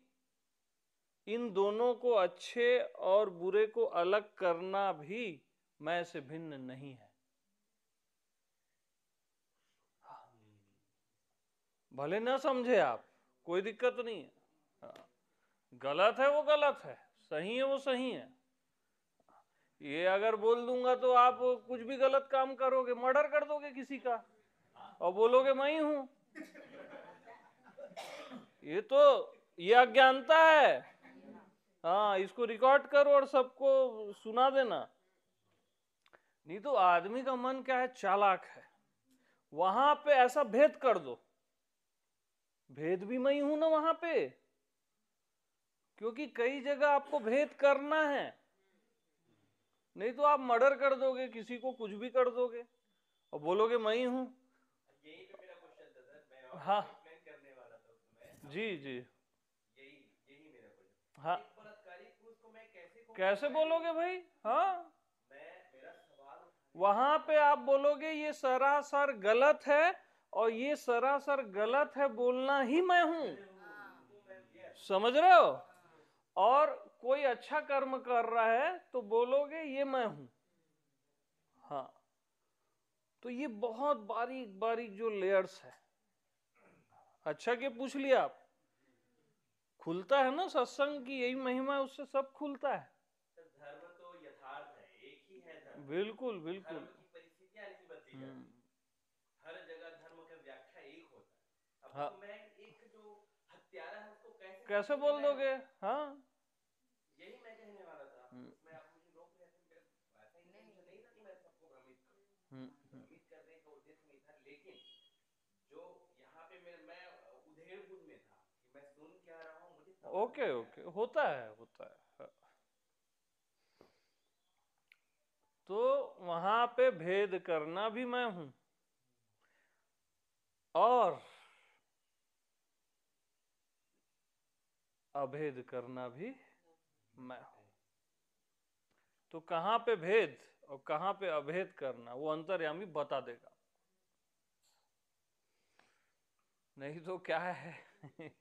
इन दोनों को अच्छे और बुरे को अलग करना भी मैं से भिन्न नहीं है। भले ना समझे आप, कोई दिक्कत नहीं है। गलत है वो गलत है, सही है वो सही है। ये अगर बोल दूंगा तो आप कुछ भी गलत काम करोगे, मर्डर कर दोगे किसी का और बोलोगे मैं ही हूं। ये अज्ञानता है। हाँ, इसको रिकॉर्ड करो और सबको सुना देना। नहीं तो आदमी का मन क्या है, चालाक है, वहां पे ऐसा भेद कर दो, भेद भी मैं ही हूं ना वहां पे, क्योंकि कई जगह आपको भेद करना है। नहीं तो आप मर्डर कर दोगे किसी को, कुछ भी कर दोगे और बोलोगे मैं ही हूं। यही तो मेरा क्वेश्चन था सर, मैं हाँ एक्सप्लेन करने वाला था उसमें। जी जी, यही मेरा क्वेश्चन। हाँ, एक बलात्कारी पुरुष को मैं कैसे बोलोगे भाई? हाँ, मेरा सवाल वहां पे आप बोलोगे ये सरासर गलत है, और ये सरासर गलत है बोलना ही मैं हूं, समझ रहे हो? और कोई अच्छा कर्म कर रहा है तो बोलोगे ये मैं हूं। हाँ, तो ये बहुत बारीक बारीक जो लेयर्स है। अच्छा कि पूछ लिया आप, खुलता है ना सत्संग की यही महिमा है, उससे सब खुलता है। धर्म तो यथार्थ है, एक ही है धर्म। बिल्कुल बिल्कुल, धर्म की परिस्थितियां नहीं बदली जाती, हर जगह धर्म का व्याख्या एक होता है। अब हाँ, तो मैं एक जो हत्यारा है उसको कैसे बोल दोगे? हाँ, यही मैं कहने वाला था। उसमें आप मुझे रोक रहे थे, मेरा ऐसा इंटेंशन नहीं था कि मैं सबको भ्रमित करूं, भ्रमित करने का उद्देश्य नहीं था। लेकिन जो यहाँ पे मैं उधेड़ बुन में था कि मैं सुन क्या रहा हूँ, मुझे ओके ओके, होता है होता है। तो वहां पे भेद करना भी मैं हूं और अभेद करना भी मैं हूं। तो कहां पे भेद और कहां पे अभेद करना, वो अंतर्यामी बता देगा। नहीं तो क्या है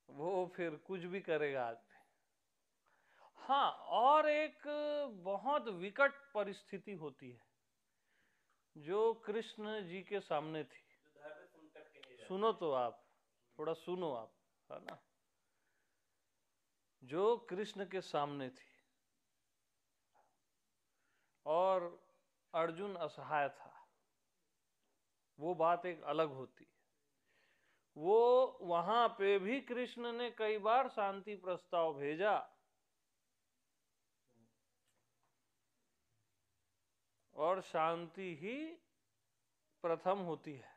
वो फिर कुछ भी करेगा आदमी। हाँ, और एक बहुत विकट परिस्थिति होती है जो कृष्ण जी के सामने थी। सुनो तो आप, थोड़ा सुनो आप, है ना, जो कृष्ण के सामने थी और अर्जुन असहाय था, वो बात एक अलग होती है। वो वहां पे भी कृष्ण ने कई बार शांति प्रस्ताव भेजा, और शांति ही प्रथम होती है,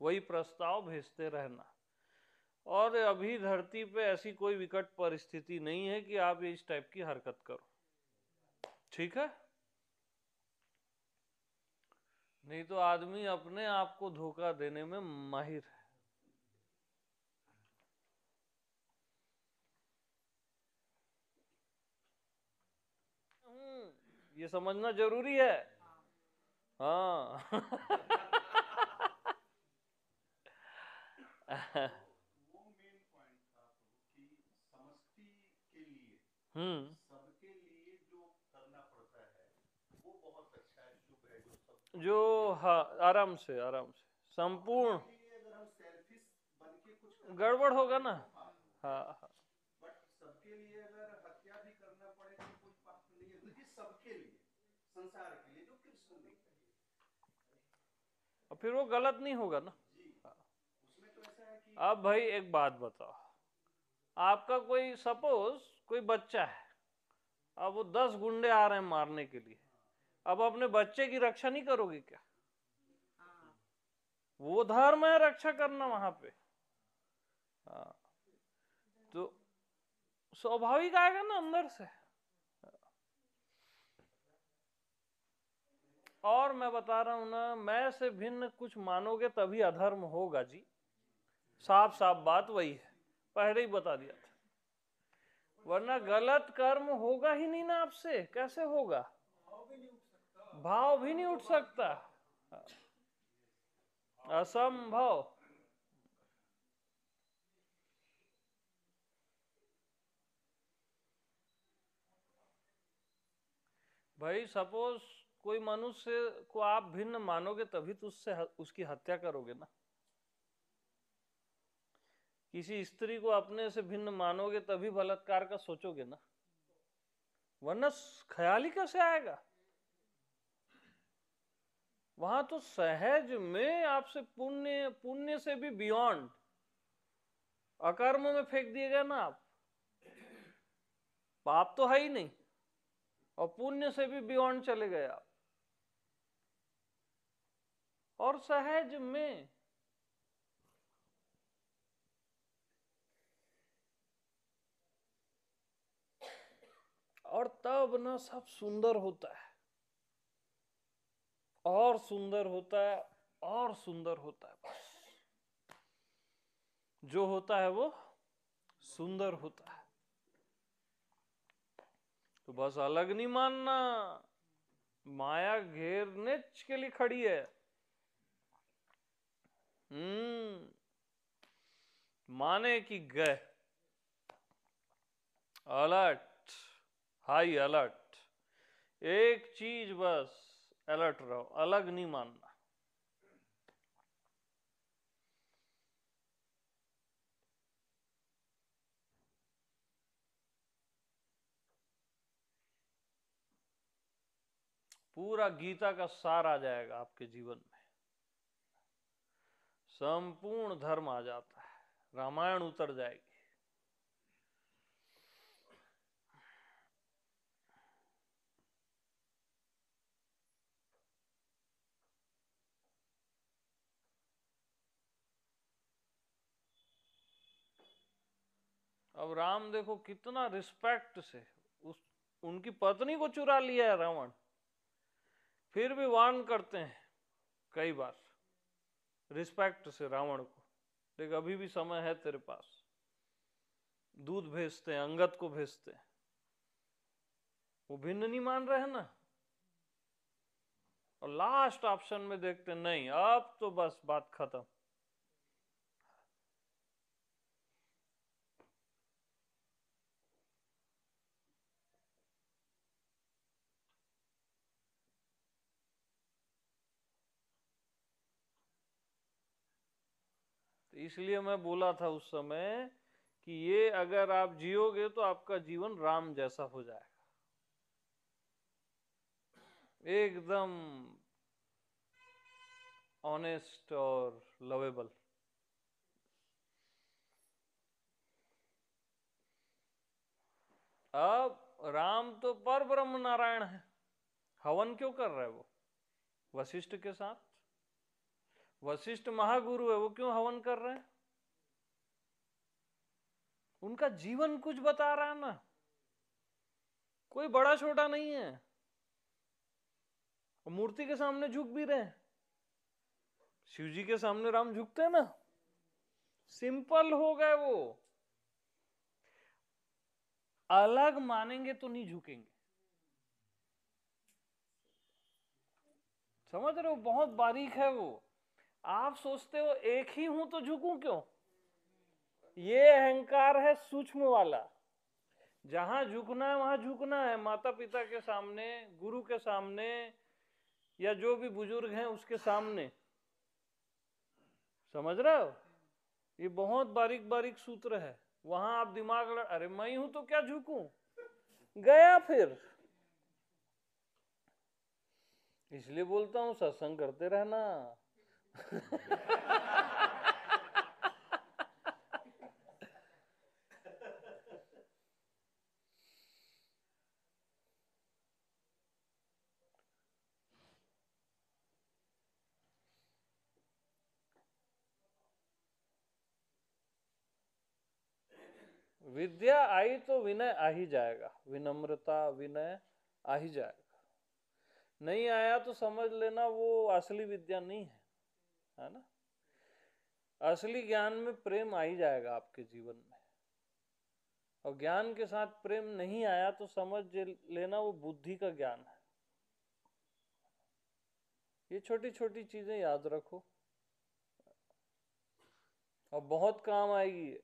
वही प्रस्ताव भेजते रहना। और अभी धरती पे ऐसी कोई विकट परिस्थिति नहीं है कि आप इस टाइप की हरकत करो, ठीक है? नहीं तो आदमी अपने आप को धोखा देने में माहिर है। ये समझना जरूरी है। हाँ। वो मेन पॉइंट था कि समष्टि के लिए सबके लिए जो करना पड़ता है वो बहुत अच्छा है, शुभ है, जो हाँ, आराम से संपूर्ण। अगर हम सेल्फिश बन के कुछ गड़बड़ होगा ना। हाँ। बट सबके लिए अगर हत्या भी करना पड़े तो कोई पाप नहीं है, क्योंकि सबके लिए, संसार के लिए, जो कृष्ण ने कही, और फिर वो गलत नहीं होगा ना। उसमें तो ऐसा है कि अब भाई एक बात बताओ, आपका कोई सपोज कोई बच्चा है, अब वो 10 गुंडे आ रहे हैं मारने के लिए, अब अपने बच्चे की रक्षा नहीं करोगे क्या? वो धर्म है रक्षा करना वहां पे। हाँ, तो स्वाभाविक आएगा ना अंदर से। और मैं बता रहा हूं ना, मैं से भिन्न कुछ मानोगे तभी अधर्म होगा जी। साफ साफ बात वही है, पहले ही बता दिया था। वरना गलत कर्म होगा ही नहीं ना आपसे, कैसे होगा? भाव भी नहीं उठ सकता, असंभव। भाई सपोज कोई मनुष्य को आप भिन्न मानोगे तभी तो उसकी हत्या करोगे ना। किसी स्त्री को अपने से भिन्न मानोगे तभी बलात्कार का सोचोगे ना, वरना ख्याल ही कैसे आएगा? वहां तो सहज में आपसे पुण्य से भी बियॉन्ड अकर्म में फेंक दिए गए ना आप। पाप तो है ही नहीं और पुण्य से भी बियॉन्ड चले गए आप, और सहज में। और तब ना सब सुंदर होता है, और सुंदर होता है, और सुंदर होता है। बस जो होता है वो सुंदर होता है। तो बस अलग नहीं मानना, माया घेरने के लिए खड़ी है। माने कि गए, अलर्ट, हाई अलर्ट। एक चीज बस अलर्ट रहो, अलग नहीं मानना। पूरा गीता का सार आ जाएगा आपके जीवन में, संपूर्ण धर्म आ जाता है, रामायण उतर जाएगी। अब राम देखो कितना रिस्पेक्ट से उनकी पत्नी को चुरा लिया है रावण, फिर भी वार्न करते हैं कई बार रिस्पेक्ट से रावण को, देख अभी भी समय है तेरे पास। दूध भेजते हैं, अंगद को भेजते हैं, वो भिन्न नहीं मान रहे हैं ना। और लास्ट ऑप्शन में देखते नहीं, अब तो बस बात खत्म। तो इसलिए मैं बोला था उस समय कि ये अगर आप जियोगे तो आपका जीवन राम जैसा हो जाएगा, एकदम ऑनेस्ट और लवेबल। अब राम तो पर ब्रह्म नारायण है, हवन क्यों कर रहा है वो वशिष्ठ के साथ? वशिष्ठ महागुरु है, वो क्यों हवन कर रहे हैं? उनका जीवन कुछ बता रहा है ना, कोई बड़ा छोटा नहीं है। मूर्ति के सामने झुक भी रहे हैं, शिव जी के सामने राम झुकते हैं ना, सिंपल हो गए वो। अलग मानेंगे तो नहीं झुकेंगे, समझ रहे हो, बहुत बारीक है वो। आप सोचते हो एक ही हूं तो झुकूं क्यों, ये अहंकार है सूक्ष्म वाला। जहां झुकना है वहां झुकना है, माता पिता के सामने, गुरु के सामने, या जो भी बुजुर्ग हैं उसके सामने। समझ रहे हो, ये बहुत बारीक बारीक सूत्र है। वहां आप दिमाग अरे मैं हूं तो क्या झुकूं, गया फिर। इसलिए बोलता हूं सत्संग करते रहना। विद्या आई तो विनय आ ही जाएगा, विनम्रता विनय आ ही जाएगा। नहीं आया तो समझ लेना वो असली विद्या नहीं है ना। असली ज्ञान में प्रेम आ ही जाएगा आपके जीवन में, और ज्ञान के साथ प्रेम नहीं आया तो समझ लेना वो बुद्धि का ज्ञान है। ये छोटी छोटी चीजें याद रखो और बहुत काम आएगी।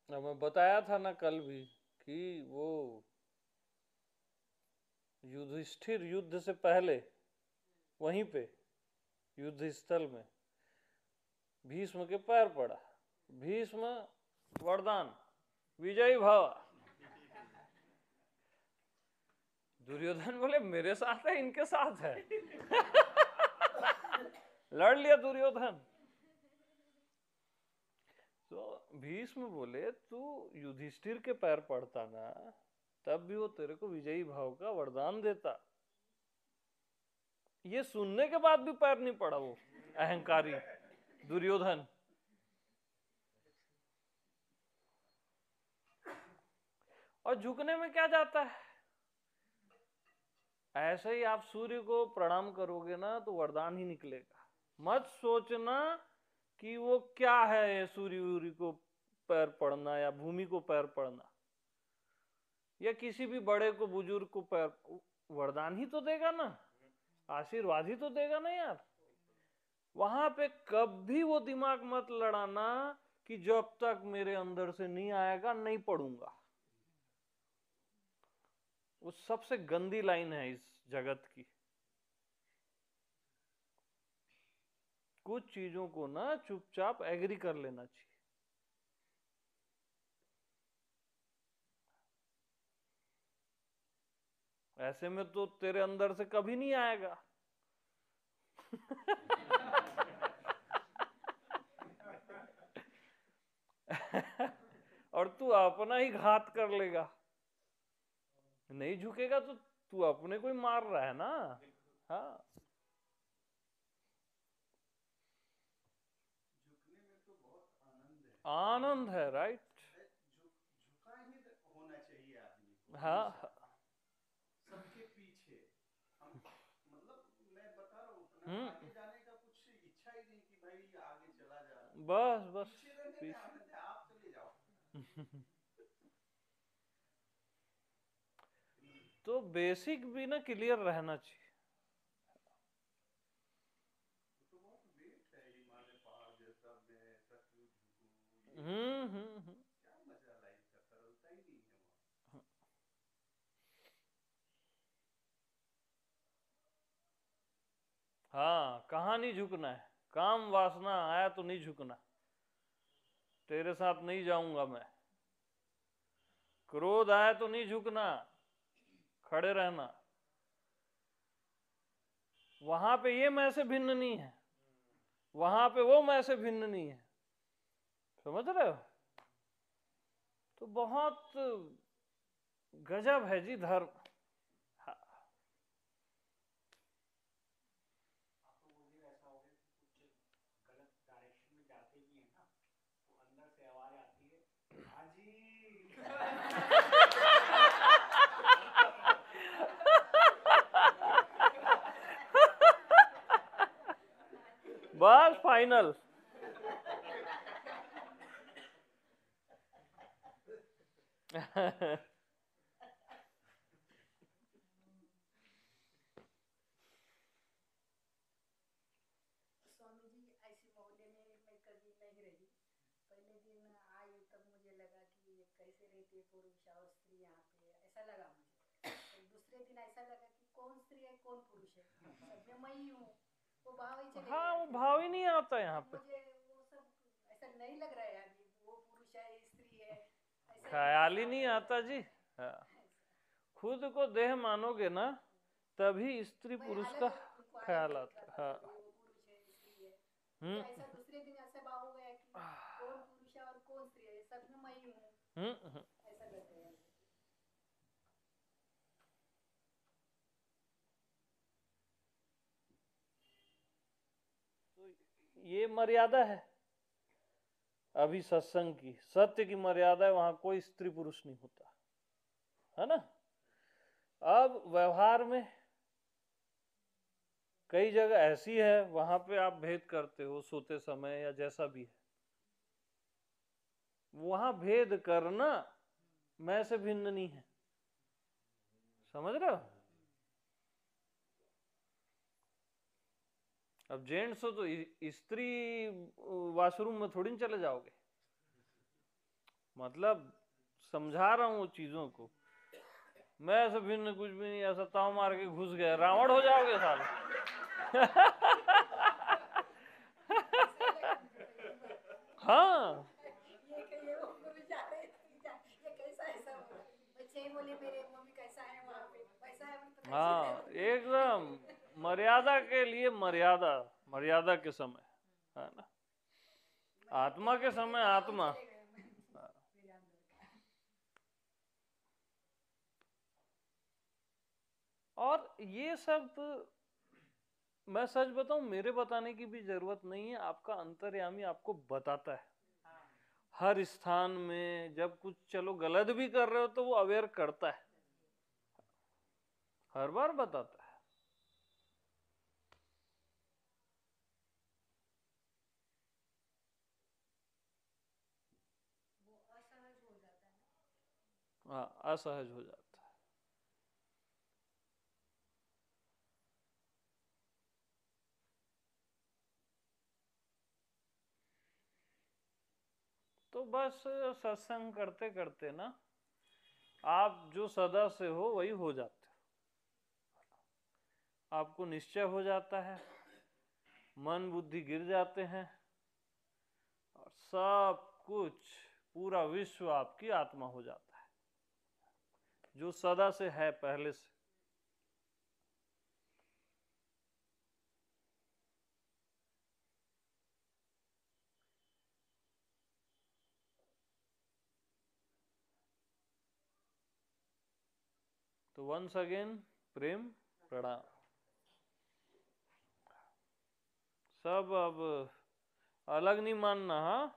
मैं बताया था ना कल भी कि वो युधिष्ठिर युद्ध से पहले वहीं पे युद्ध स्थल में भीष्म के पैर पड़ा। भीष्म वरदान विजयी भव। दुर्योधन बोले मेरे साथ है इनके साथ है। लड़ लिया दुर्योधन। तो भीष्म बोले तू युधिष्ठिर के पैर पड़ता ना, तब भी वो तेरे को विजयी भाव का वरदान देता। ये सुनने के बाद भी पैर नहीं पड़ा वो अहंकारी दुर्योधन। और झुकने में क्या जाता है, ऐसे ही आप सूर्य को प्रणाम करोगे ना तो वरदान ही निकलेगा। मत सोचना कि वो क्या है, सूर्य को पैर पड़ना या भूमि को पैर पड़ना या किसी भी बड़े को बुजुर्ग को पैर, वरदान ही तो देगा ना, आशीर्वाद ही तो देगा ना यार। वहां पे कभी वो दिमाग मत लड़ाना कि जब तक मेरे अंदर से नहीं आएगा नहीं पढ़ूंगा। वो सबसे गंदी लाइन है इस जगत की। कुछ चीजों को ना चुपचाप एग्री कर लेना चाहिए। ऐसे में तो तेरे अंदर से कभी नहीं आएगा। और तू अपना ही घात कर लेगा। नहीं झुकेगा तो तू अपने को ही मार रहा है ना। हाँ, झुकने में तो बहुत आनंद है राइट। झुका ही होना चाहिए आदमी को। हाँ, सबके पीछे हम, मतलब मैं बता रहा हूँ अपना, आगे जाने का कुछ इच्छा ही नहीं कि भाई आगे चला जा रहा। बस पीछे रहने में आनंद है, आप चले जाओ। तो बेसिक भी ना क्लियर रहना चाहिए। तो बहुत वेट है हिमालय पहाड़ जैसा, मैं ऐसा क्यों झुकूं? क्या मजा लाइफ का, सरलता ही नहीं है वहाँ। हाँ, कहाँ नहीं झुकना है। काम वासना आया तो नहीं झुकना, तेरे साथ नहीं जाऊंगा मैं। क्रोध आया तो नहीं झुकना, खड़े रहना। वहां पे ये मैं से भिन्न नहीं है, वहां पे वो मैं से भिन्न नहीं है। समझ रहे हो? तो बहुत गजब है जी धर्म। हाँ। आपको वो भी ऐसा हो गया कि कुछ गलत डायरेक्शन में जाते भी हैं ना, तो अंदर से आवाज आती है, हाँ जी बस फाइनल। स्वामी जी ऐसे मोहल्ले में मैं कभी नहीं रही। पहले दिन आई तब मुझे लगा कि ये कैसे रहते पुरुष और स्त्री यहाँ पे, ऐसा लगा मुझे। तो दूसरे दिन ऐसा लगा कि कौन स्त्री है कौन पुरुष है, सब में मैं ही हूँ। वो भाव ही चले हाँ, गया वो फिर। भाव ही नहीं आता यहाँ पे, मुझे वो सब ऐसा नहीं लग रहा है अभी वो पुरुष है स्त्री है, ऐसा ख्याल ही नहीं आता जी। हाँ, खुद को देह मानोगे ना तभी स्त्री मैं पुरुष अलग का उनको अलग ख्याल देखा आता है। था, हाँ। वो पुरुष है स्त्री है। मुझे ऐसा दूसरे दिन ऐसा भाव हो गया कि कौन पुरुष है और कौन स्त्री है, सब में मैं ही हूँ, ऐसा लग रहा है। तो ये मर्यादा है अभी सत्संग की, सत्य की मर्यादा है, वहां कोई स्त्री पुरुष नहीं होता है ना। अब व्यवहार में कई जगह ऐसी है वहां पे आप भेद करते हो सोते समय या जैसा भी है, वहां भेद करना मैं से भिन्न नहीं है, समझ रहे हो। अब जेंट्स हो तो स्त्री वॉशरूम में थोड़ी ना चले जाओगे, मतलब समझा रहा हूं चीजों को। मैं ऐसे भिन्न कुछ भी नहीं, ऐसा ताव मार के घुस गया, रावण हो जाओगे साले। हाँ, ये वो पुरुष आ रहे थे, ये कैसा ऐसा हुआ, बच्चे ही बोले मेरे मम्मी कैसा है वहाँ पे, वैसा है तो कैसे हाँ, है? एकदम मर्यादा के लिए मर्यादा, मर्यादा के समय है ना, आत्मा के समय आत्मा। और ये सब मैं सच बताऊं, मेरे बताने की भी जरूरत नहीं है, आपका अंतर्यामी आपको बताता है हर स्थान में। जब कुछ चलो गलत भी कर रहे हो तो वो अवेयर करता है, हर बार बताता है। वो असहज हो जाता है ना। हाँ, असहज हो जाता है। तो बस सत्संग करते करते ना आप जो सदा से हो वही हो जाते हो, आपको निश्चय हो जाता है, मन बुद्धि गिर जाते हैं और सब कुछ पूरा विश्व आपकी आत्मा हो जाता है जो सदा से है पहले से। तो वंस अगेन प्रेम प्रणाम। सब अब अलग नहीं मानना, हाँ।